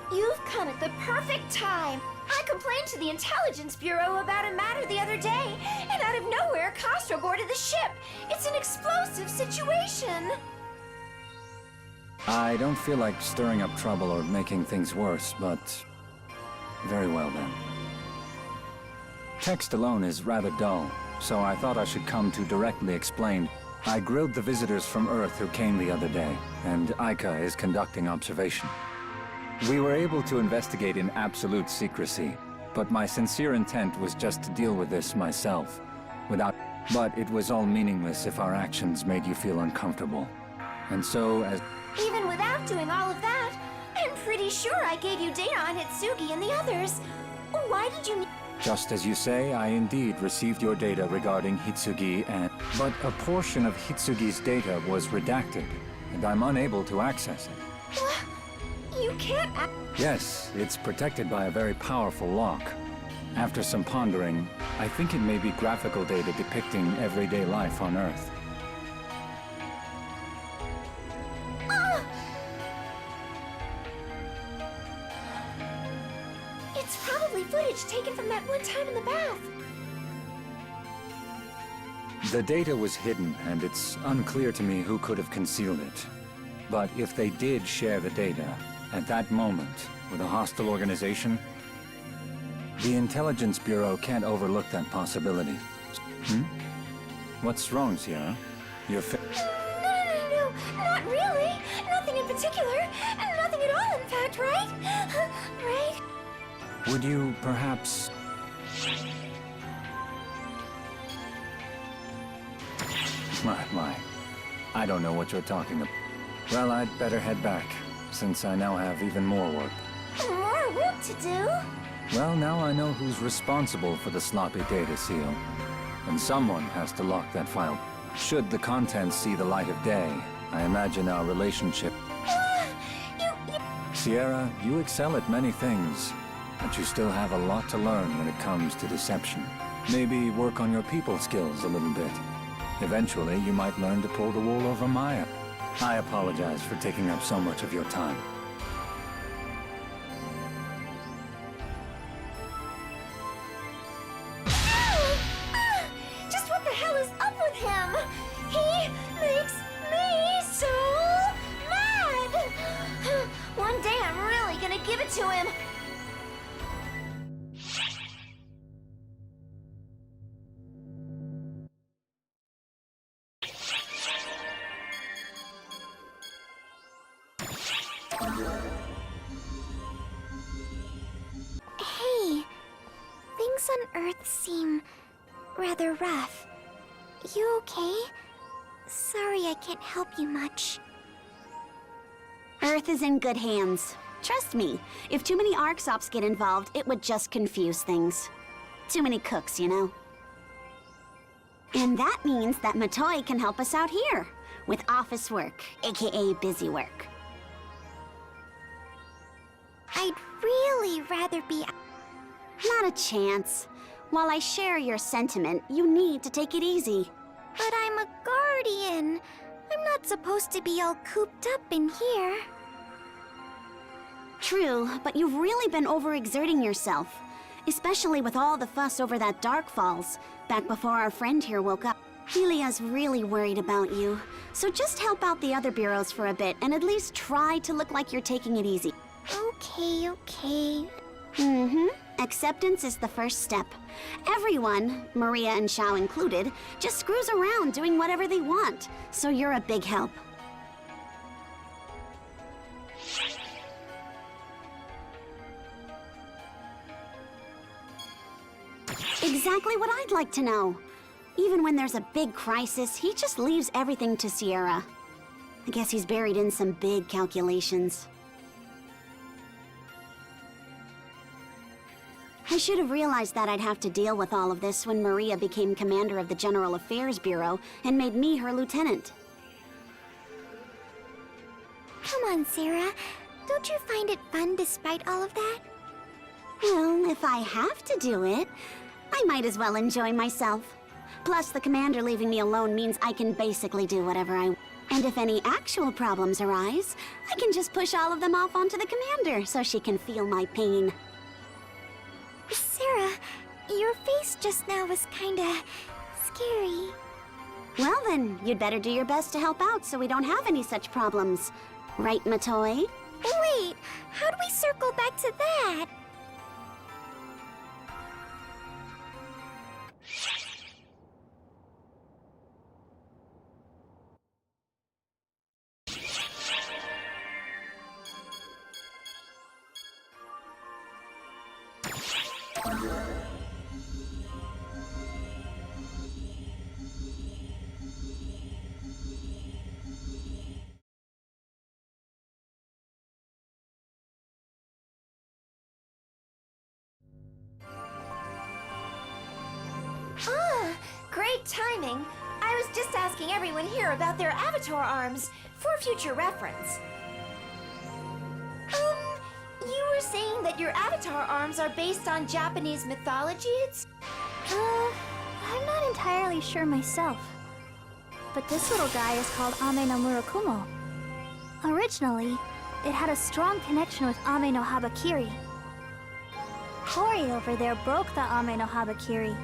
You've come at the perfect time. I complained to the Intelligence Bureau about a matter the other day, and out of nowhere, Castro boarded the ship. It's an explosive situation. I don't feel like stirring up trouble or making things worse, but... very well then. Text alone is rather dull, so I thought I should come to directly explain. I grilled the visitors from Earth who came the other day, and Aika is conducting observation. We were able to investigate in absolute secrecy, but my sincere intent was just to deal with this myself, but it was all meaningless if our actions made you feel uncomfortable. And so, as... Even without doing all of that, I'm pretty sure I gave you data on Hitsugi and the others. Why did you... Just as you say, I indeed received your data regarding Hitsugi and... But a portion of Hitsugi's data was redacted, and I'm unable to access it. You can't... Yes, it's protected by a very powerful lock. After some pondering, I think it may be graphical data depicting everyday life on Earth. footage taken from that one time in the bath. The data was hidden, and it's unclear to me who could have concealed it. But if they did share the data, at that moment, with a hostile organization, the Intelligence Bureau can't overlook that possibility. What's wrong, Sierra? You're No, not really. Nothing in particular. Nothing at all, in fact, right? Right? Would you perhaps... My. I don't know what you're talking about. Well, I'd better head back, since I now have even more work. More work to do? Well, now I know who's responsible for the sloppy data seal. And someone has to lock that file. Should the contents see the light of day, I imagine our relationship... Sierra, you excel at many things, but you still have a lot to learn when it comes to deception. Maybe work on your people skills a little bit. Eventually, you might learn to pull the wool over Maya. I apologize for taking up so much of your time. Just what the hell is up with him? He makes me so mad! One day I'm really gonna give it to him. Hey, things on Earth seem rather rough. You okay? Sorry I can't help you much. Earth is in good hands. Trust me, if too many Arxops get involved, it would just confuse things. Too many cooks, you know? And that means that Matoi can help us out here, with office work, aka busy work. I'd really rather be... Not a chance. While I share your sentiment, you need to take it easy. But I'm a guardian. I'm not supposed to be all cooped up in here. True, but you've really been overexerting yourself. Especially with all the fuss over that Dark Falls, back before our friend here woke up. Helia's really worried about you. So just help out the other bureaus for a bit, and at least try to look like you're taking it easy. Okay. Acceptance is the first step. Everyone, Maria and Xiao included, just screws around doing whatever they want. So you're a big help. Exactly what I'd like to know. Even when there's a big crisis, he just leaves everything to Sierra. I guess he's buried in some big calculations. I should have realized that I'd have to deal with all of this when Maria became commander of the General Affairs Bureau and made me her lieutenant. Come on, Sarah. Don't you find it fun despite all of that? Well, if I have to do it, I might as well enjoy myself. Plus, the commander leaving me alone means I can basically do whatever I want. And if any actual problems arise, I can just push all of them off onto the commander so she can feel my pain. Sarah, your face just now was kinda scary. Well then, you'd better do your best to help out so we don't have any such problems. Right, Matoi? Wait, how do we circle back to that? Great timing. I was just asking everyone here about their avatar arms for future reference. You were saying that your avatar arms are based on Japanese mythology? I'm not entirely sure myself. But this little guy is called Ame no Murakumo. Originally, it had a strong connection with Ame no Habakiri. Kori over there broke the Ame no Habakiri.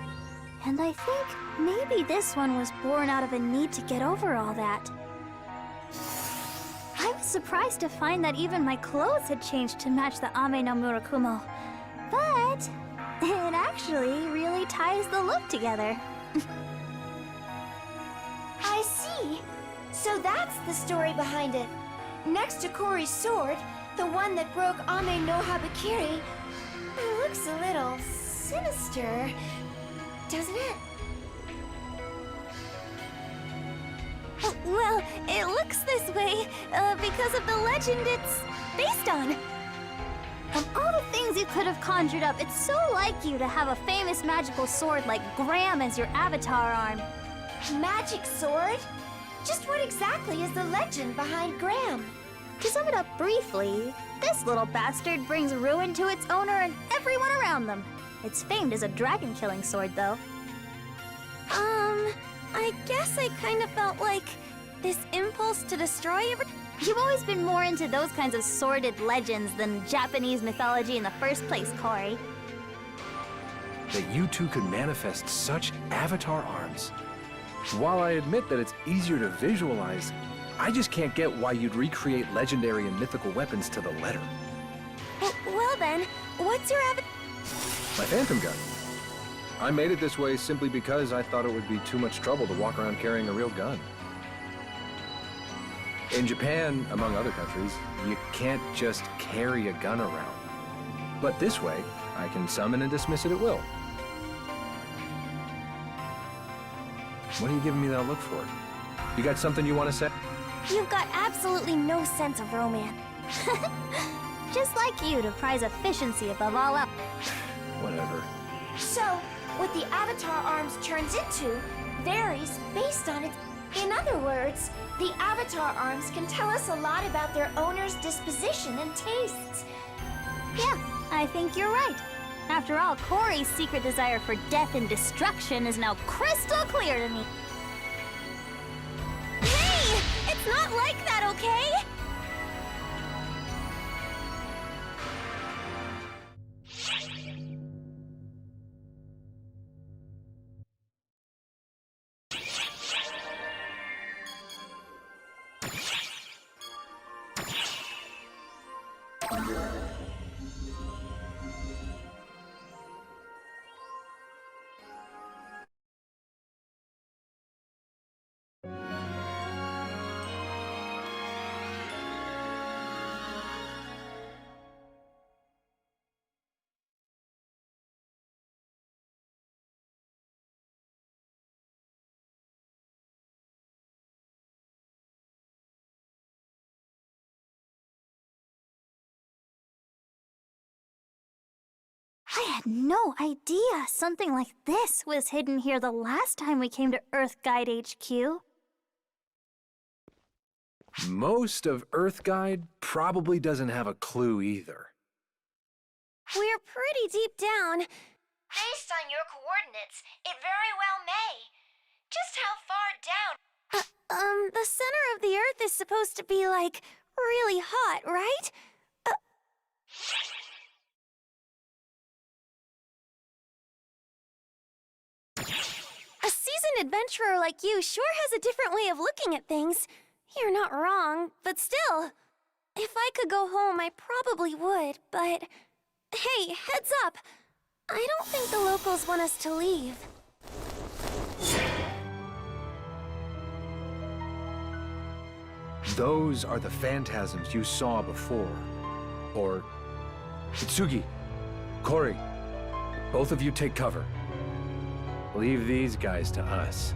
And I think maybe this one was born out of a need to get over all that. I was surprised to find that even my clothes had changed to match the Ame no Murakumo. But it actually really ties the look together. I see. So that's the story behind it. Next to Kori's sword, the one that broke Ame no Habakiri, it looks a little sinister, doesn't it? Well, it looks this way because of the legend it's based on. Of all the things you could have conjured up, it's so like you to have a famous magical sword like Graham as your avatar arm. Magic sword? Just what exactly is the legend behind Graham? To sum it up briefly, this little bastard brings ruin to its owner and everyone around them. It's famed as a dragon-killing sword, though. I guess I kind of felt like this impulse to destroy everything. You've always been more into those kinds of sordid legends than Japanese mythology in the first place, Kori. That you two could manifest such avatar arms. While I admit that it's easier to visualize, I just can't get why you'd recreate legendary and mythical weapons to the letter. Well then, what's your My phantom gun. I made it this way simply because I thought it would be too much trouble to walk around carrying a real gun. In Japan, among other countries, you can't just carry a gun around. But this way, I can summon and dismiss it at will. What are you giving me that look for? You got something you want to say? You've got absolutely no sense of romance. Just like you to prize efficiency above all else. Whatever. So, what the avatar arms turns into varies based on its... In other words, the avatar arms can tell us a lot about their owner's disposition and tastes. Yeah, I think you're right. After all, Kori's secret desire for death and destruction is now crystal clear to me. Hey! It's not like that, okay? I had no idea something like this was hidden here the last time we came to Earth Guide HQ. Most of Earth Guide probably doesn't have a clue either. We're pretty deep down. Based on your coordinates, it very well may. Just how far down? The center of the Earth is supposed to be, like, really hot, right? A seasoned adventurer like you sure has a different way of looking at things. You're not wrong, but still. If I could go home, I probably would, but... Hey, heads up! I don't think the locals want us to leave. Those are the phantasms you saw before. Or... Itsugi, Kori, both of you take cover. Leave these guys to us.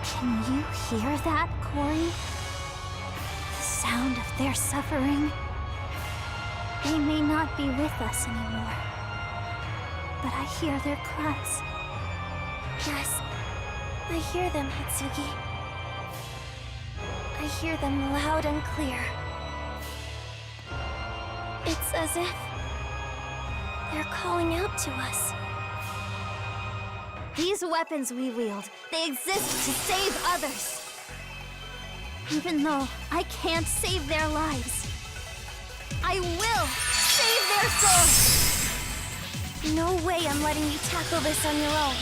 Can you hear that, Kori? The sound of their suffering. They may not be with us anymore, but I hear their cries. Yes, I hear them, Hitsugi. I hear them loud and clear. It's as if they're calling out to us. These weapons we wield, they exist to save others. Even though I can't save their lives, I will save their souls! No way I'm letting you tackle this on your own.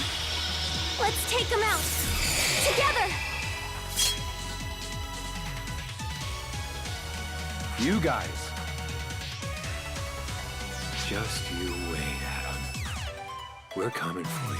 Let's take them out! Together! You guys. Just you wait, Adam. We're coming for you.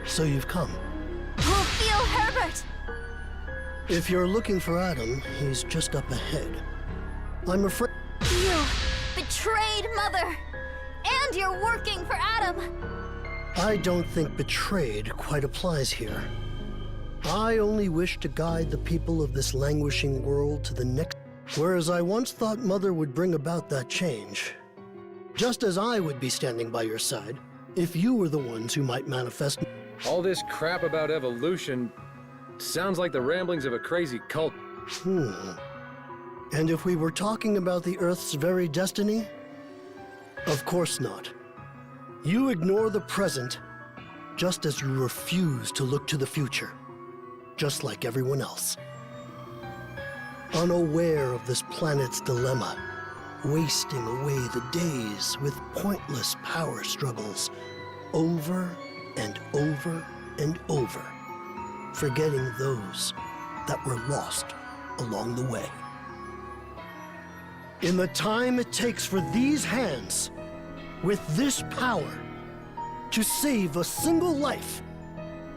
So you've come. We'll feel Herbert! If you're looking for Adam, he's just up ahead. I'm afraid... You betrayed Mother! And you're working for Adam! I don't think betrayed quite applies here. I only wish to guide the people of this languishing world to the next... Whereas I once thought Mother would bring about that change. Just as I would be standing by your side, if you were the ones who might manifest... All this crap about evolution sounds like the ramblings of a crazy cult. And if we were talking about the Earth's very destiny? Of course not. You ignore the present, just as you refuse to look to the future, just like everyone else. Unaware of this planet's dilemma, wasting away the days with pointless power struggles, over and over and over, forgetting those that were lost along the way. In the time it takes for these hands, with this power, to save a single life,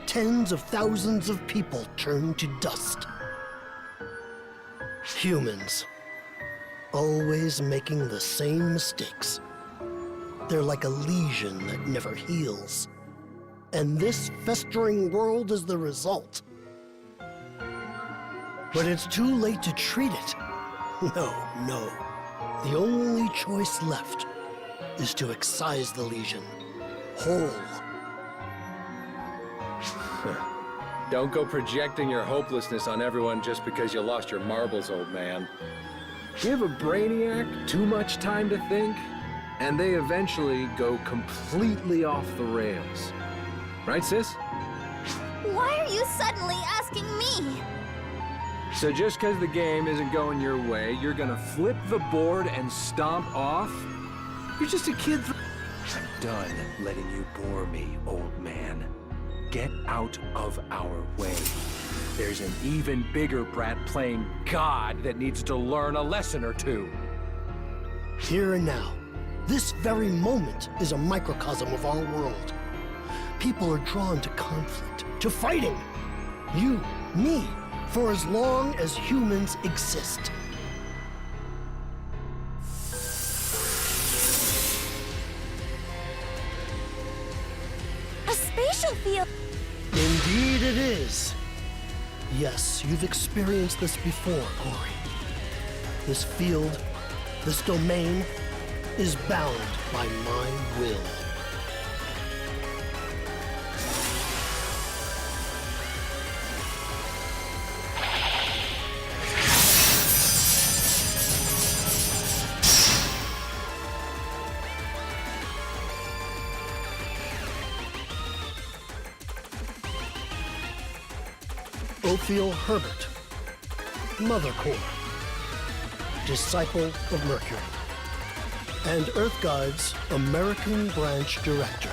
tens of thousands of people turn to dust. Humans, always making the same mistakes, They're like a lesion that never heals. And this festering world is the result. But it's too late to treat it. No. The only choice left is to excise the lesion, whole. Don't go projecting your hopelessness on everyone just because you lost your marbles, old man. Give a brainiac too much time to think, and they eventually go completely off the rails. Right, sis? Why are you suddenly asking me? So just because the game isn't going your way, you're gonna flip the board and stomp off? You're just a kid. I'm done letting you bore me, old man. Get out of our way. There's an even bigger brat playing God that needs to learn a lesson or two. Here and now, this very moment is a microcosm of our world. People are drawn to conflict, to fighting. You, me, for as long as humans exist. A spatial field. Indeed it is. Yes, you've experienced this before, Corey. This field, this domain, is bound by my will. Ophiel Herbert, Mother Core, Disciple of Mercury, and Earth Guide's American Branch Director.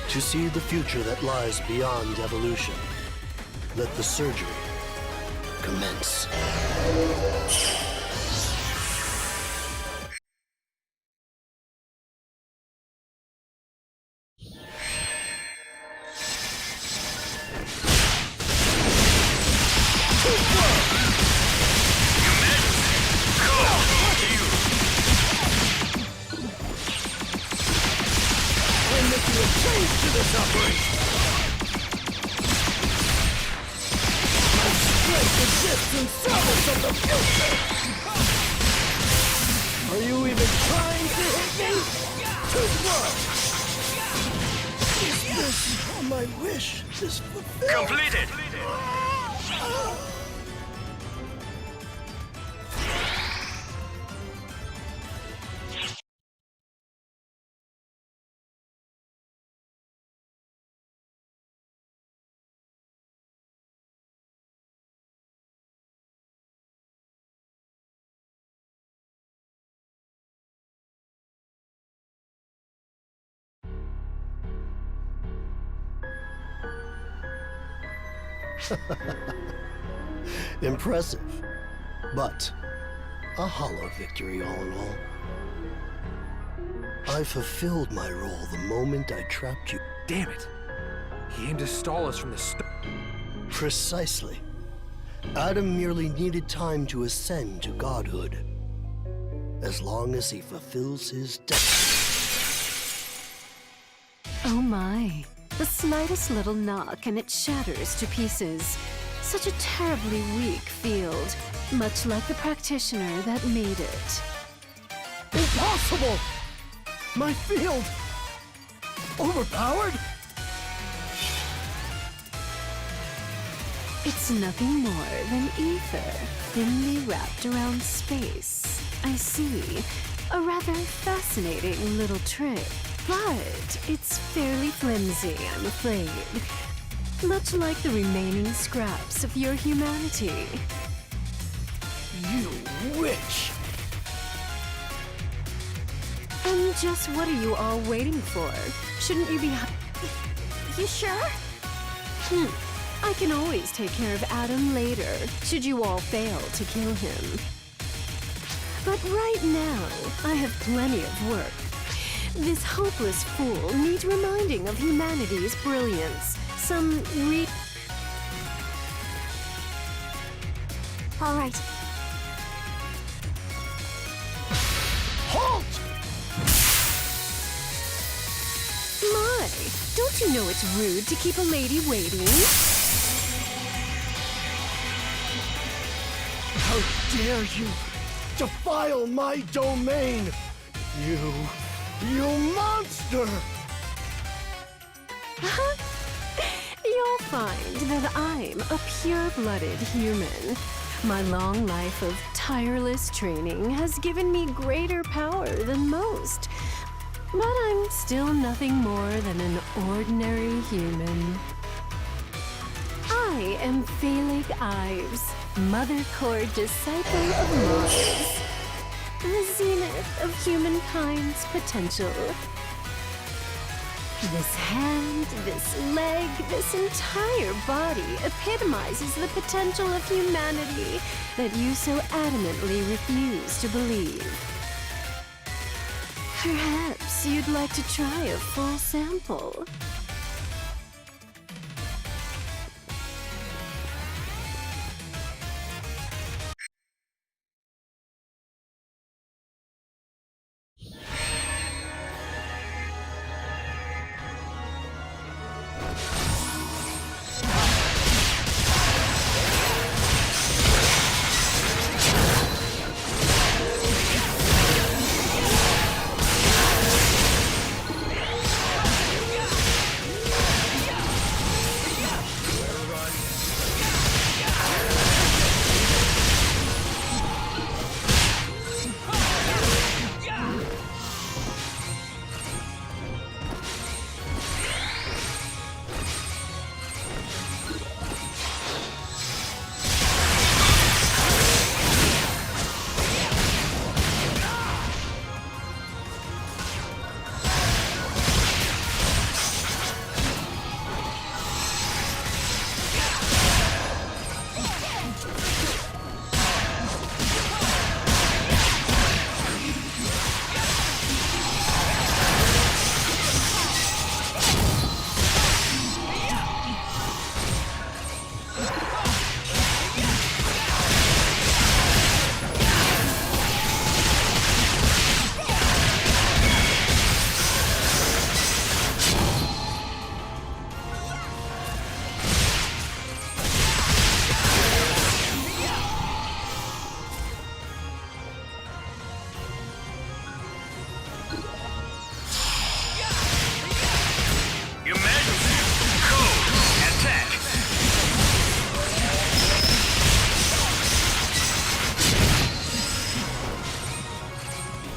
To see the future that lies beyond evolution, let the surgery commence. Are you even trying to hit me? Is this my wish is fulfilled? Completed! Impressive, but a hollow victory all in all. I fulfilled my role the moment I trapped you. Damn it! He aimed to stall us from the start. Precisely. Adam merely needed time to ascend to godhood. As long as he fulfills his destiny. Oh my. The slightest little knock and it shatters to pieces. Such a terribly weak field, much like the practitioner that made it. Impossible! My field! Overpowered? It's nothing more than ether, thinly wrapped around space. I see. A rather fascinating little trick. But it's fairly flimsy, I'm afraid. Much like the remaining scraps of your humanity. You witch! And just what are you all waiting for? Shouldn't you be You sure? I can always take care of Adam later, should you all fail to kill him. But right now, I have plenty of work. This hopeless fool needs reminding of humanity's brilliance. All right. Halt! you know it's rude to keep a lady waiting? How dare you defile my domain! You monster! You'll find that I'm a pure-blooded human. My long life of tireless training has given me greater power than most. But I'm still nothing more than an ordinary human. I am Phalig Ives, Mother Core Disciple of Mars, the zenith of humankind's potential. This hand, this leg, this entire body epitomizes the potential of humanity that you so adamantly refuse to believe. Perhaps you'd like to try a full sample.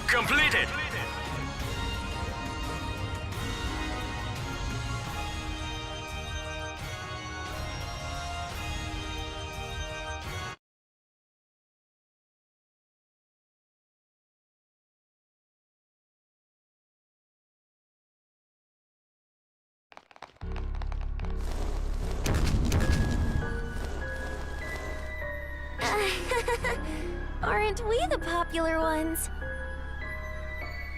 Completed! Aren't we the popular ones?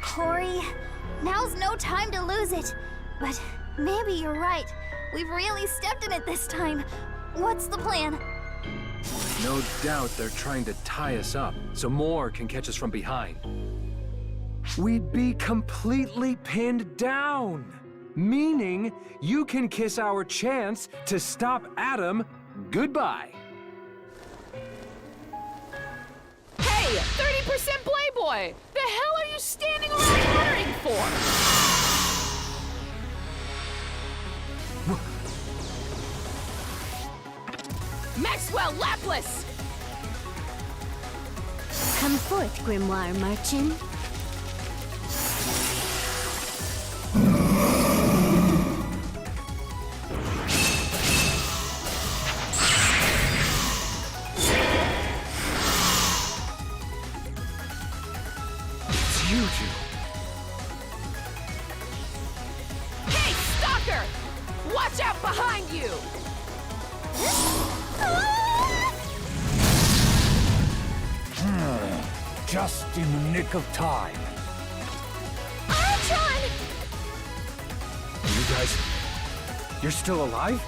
Corey, now's no time to lose it. But maybe you're right. We've really stepped in it this time. What's the plan? No doubt they're trying to tie us up, so more can catch us from behind. We'd be completely pinned down, meaning you can kiss our chance to stop Adam goodbye. Hey, 30% Playboy! The hell are you standing around worrying for? Maxwell, Laplace! Come forth, Grimoire Marchin. It's you two. Hey, Stalker! Watch out behind you! Just in the nick of time. You guys, you're still alive?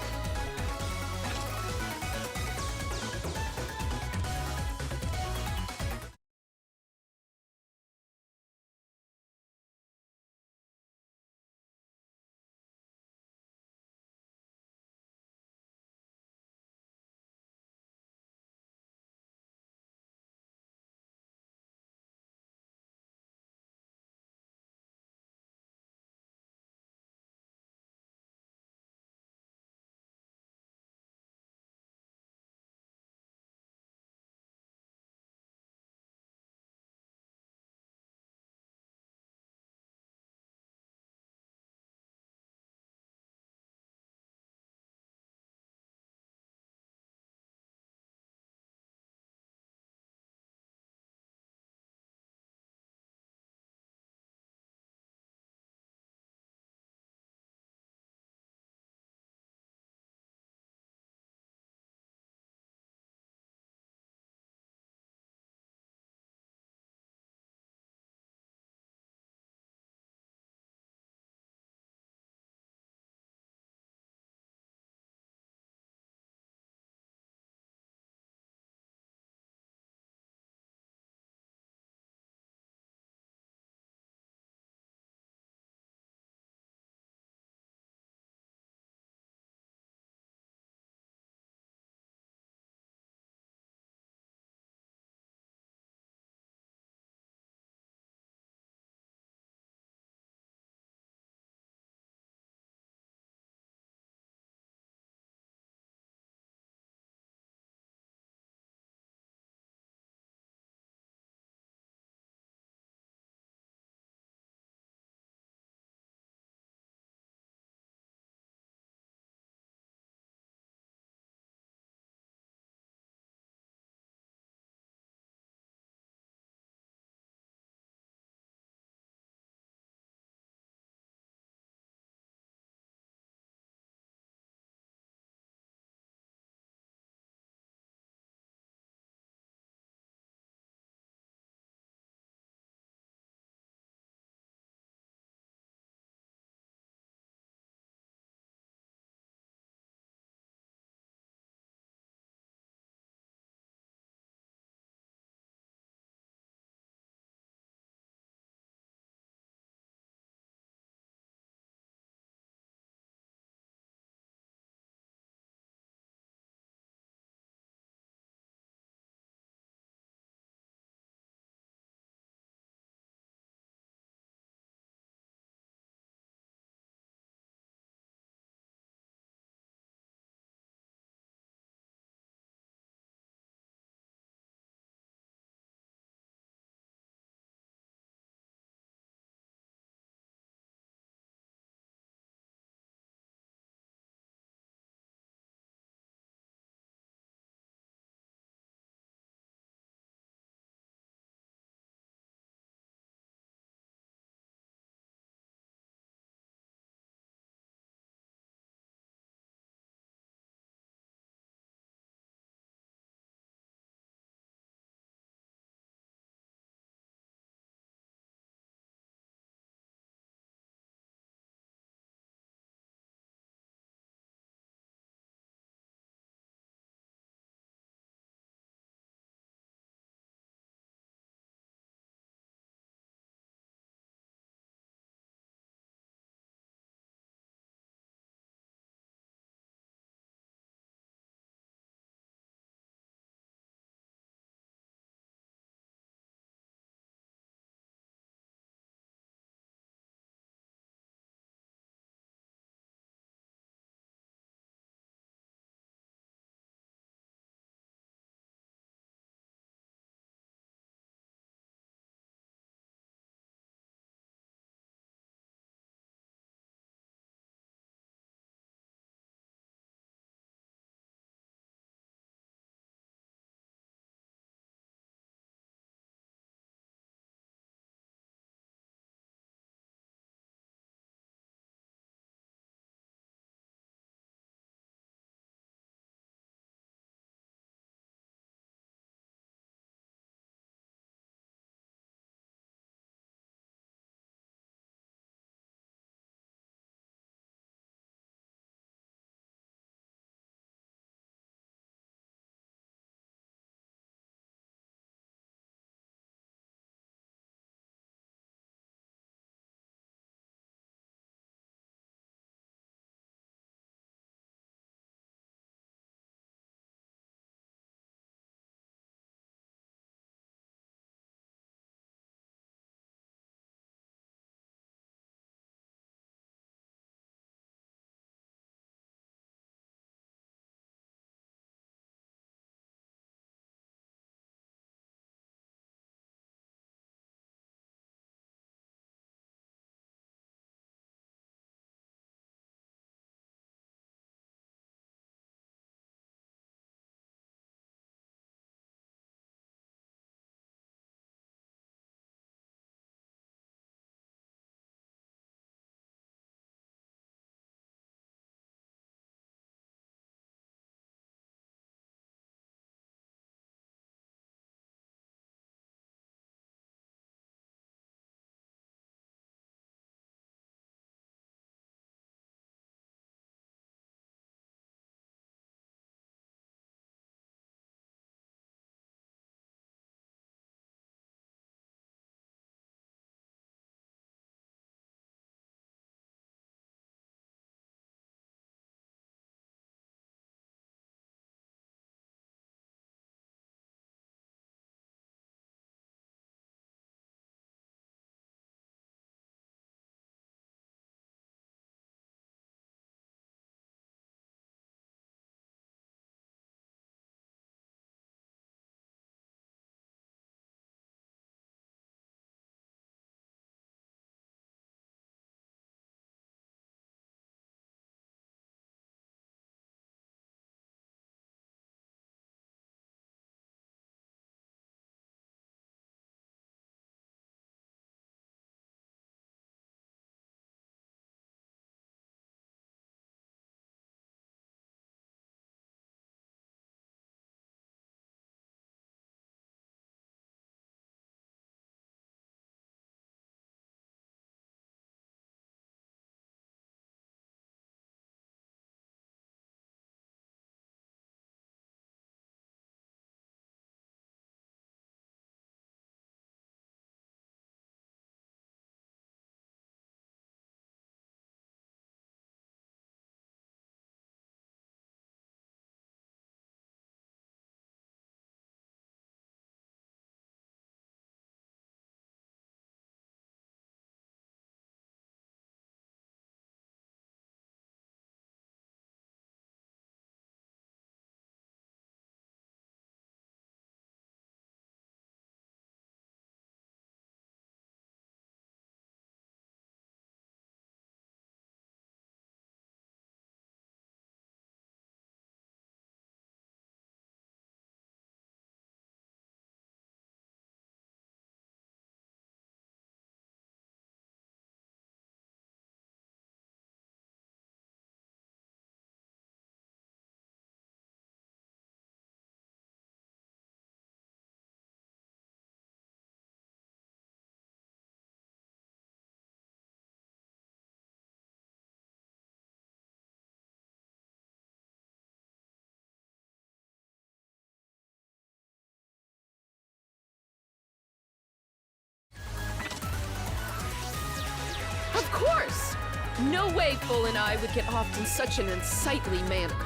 Of course! No way Full and I would get off in such an unsightly manner.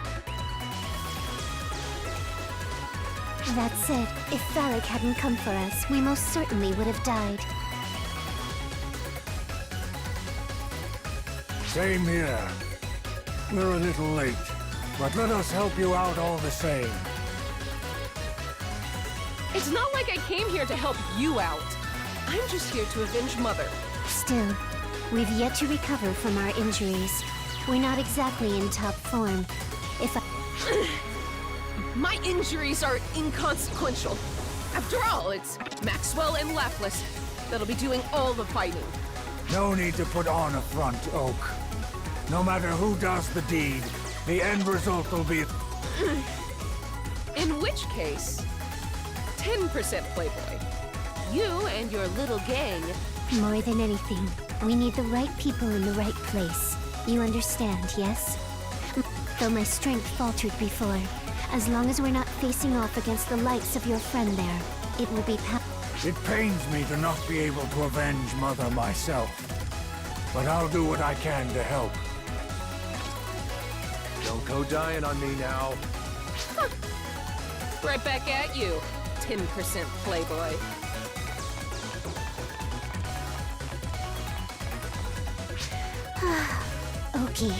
That said, if Phallic hadn't come for us, we most certainly would have died. Same here. We're a little late, but let us help you out all the same. It's not like I came here to help you out. I'm just here to avenge Mother. Still, we've yet to recover from our injuries. We're not exactly in top form. If I... My injuries are inconsequential. After all, it's Maxwell and Lapis that'll be doing all the fighting. No need to put on a front, Oak. No matter who does the deed, the end result will be... In which case, 10% Playboy. You and your little gang... More than anything, we need the right people in the right place. You understand, yes? Though my strength faltered before, as long as we're not facing off against the likes of your friend there, it will be It pains me to not be able to avenge Mother myself. But I'll do what I can to help. Don't go dying on me now. Right back at you, 10% Playboy. Okie,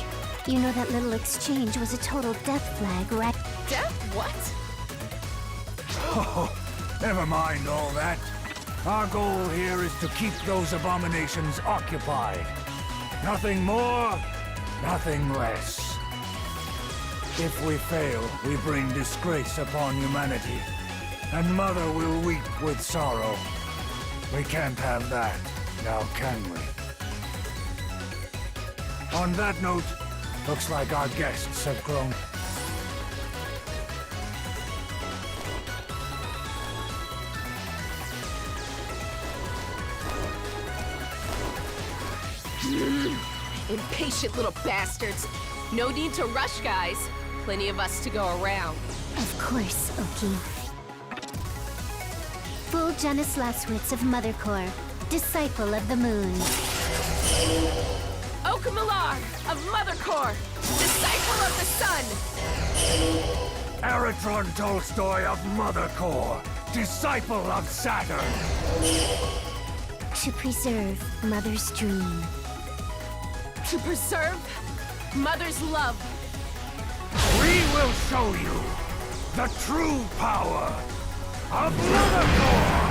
you know that little exchange was a total death flag, right? Death what? Oh, never mind all that. Our goal here is to keep those abominations occupied. Nothing more, nothing less. If we fail, we bring disgrace upon humanity, and Mother will weep with sorrow. We can't have that, now can we? On that note, looks like our guests have grown. Impatient little bastards. No need to rush, guys. Plenty of us to go around. Of course, Okie. Full Janus Laswitz of Mother Core, Disciple of the Moon. Okamalar of Mother Core, Disciple of the Sun. Eritron Tolstoy of Mother Core, Disciple of Saturn. To preserve Mother's dream. To preserve Mother's love. We will show you the true power of Mother Core!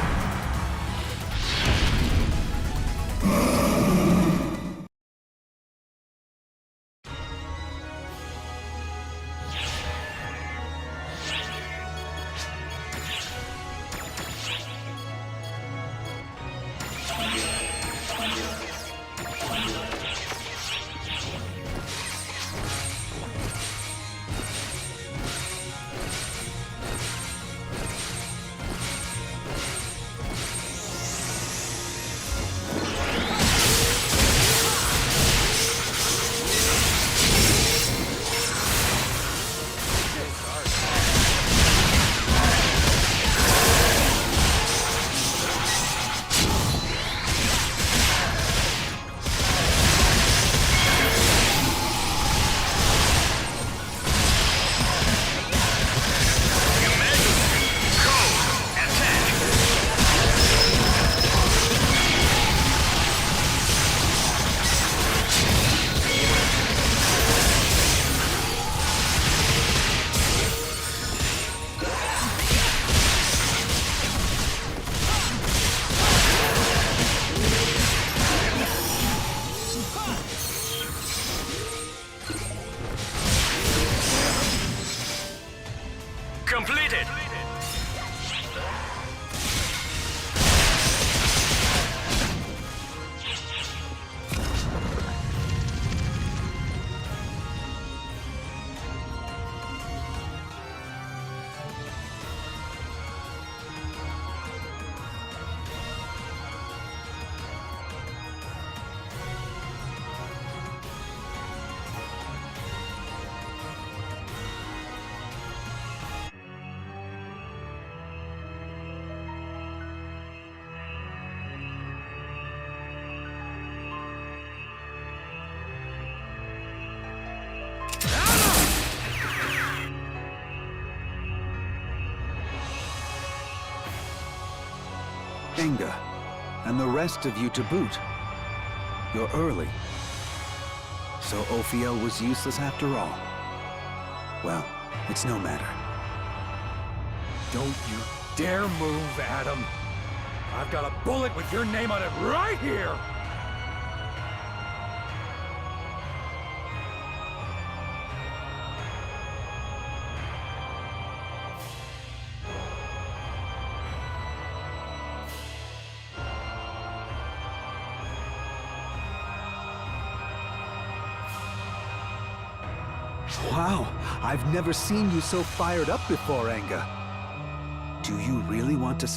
Completed! Enga, and the rest of you to boot. You're early. So Ophiel was useless after all. Well, it's no matter. Don't you dare move, Adam. I've got a bullet with your name on it right here! Wow, I've never seen you so fired up before, Enga. Do you really want to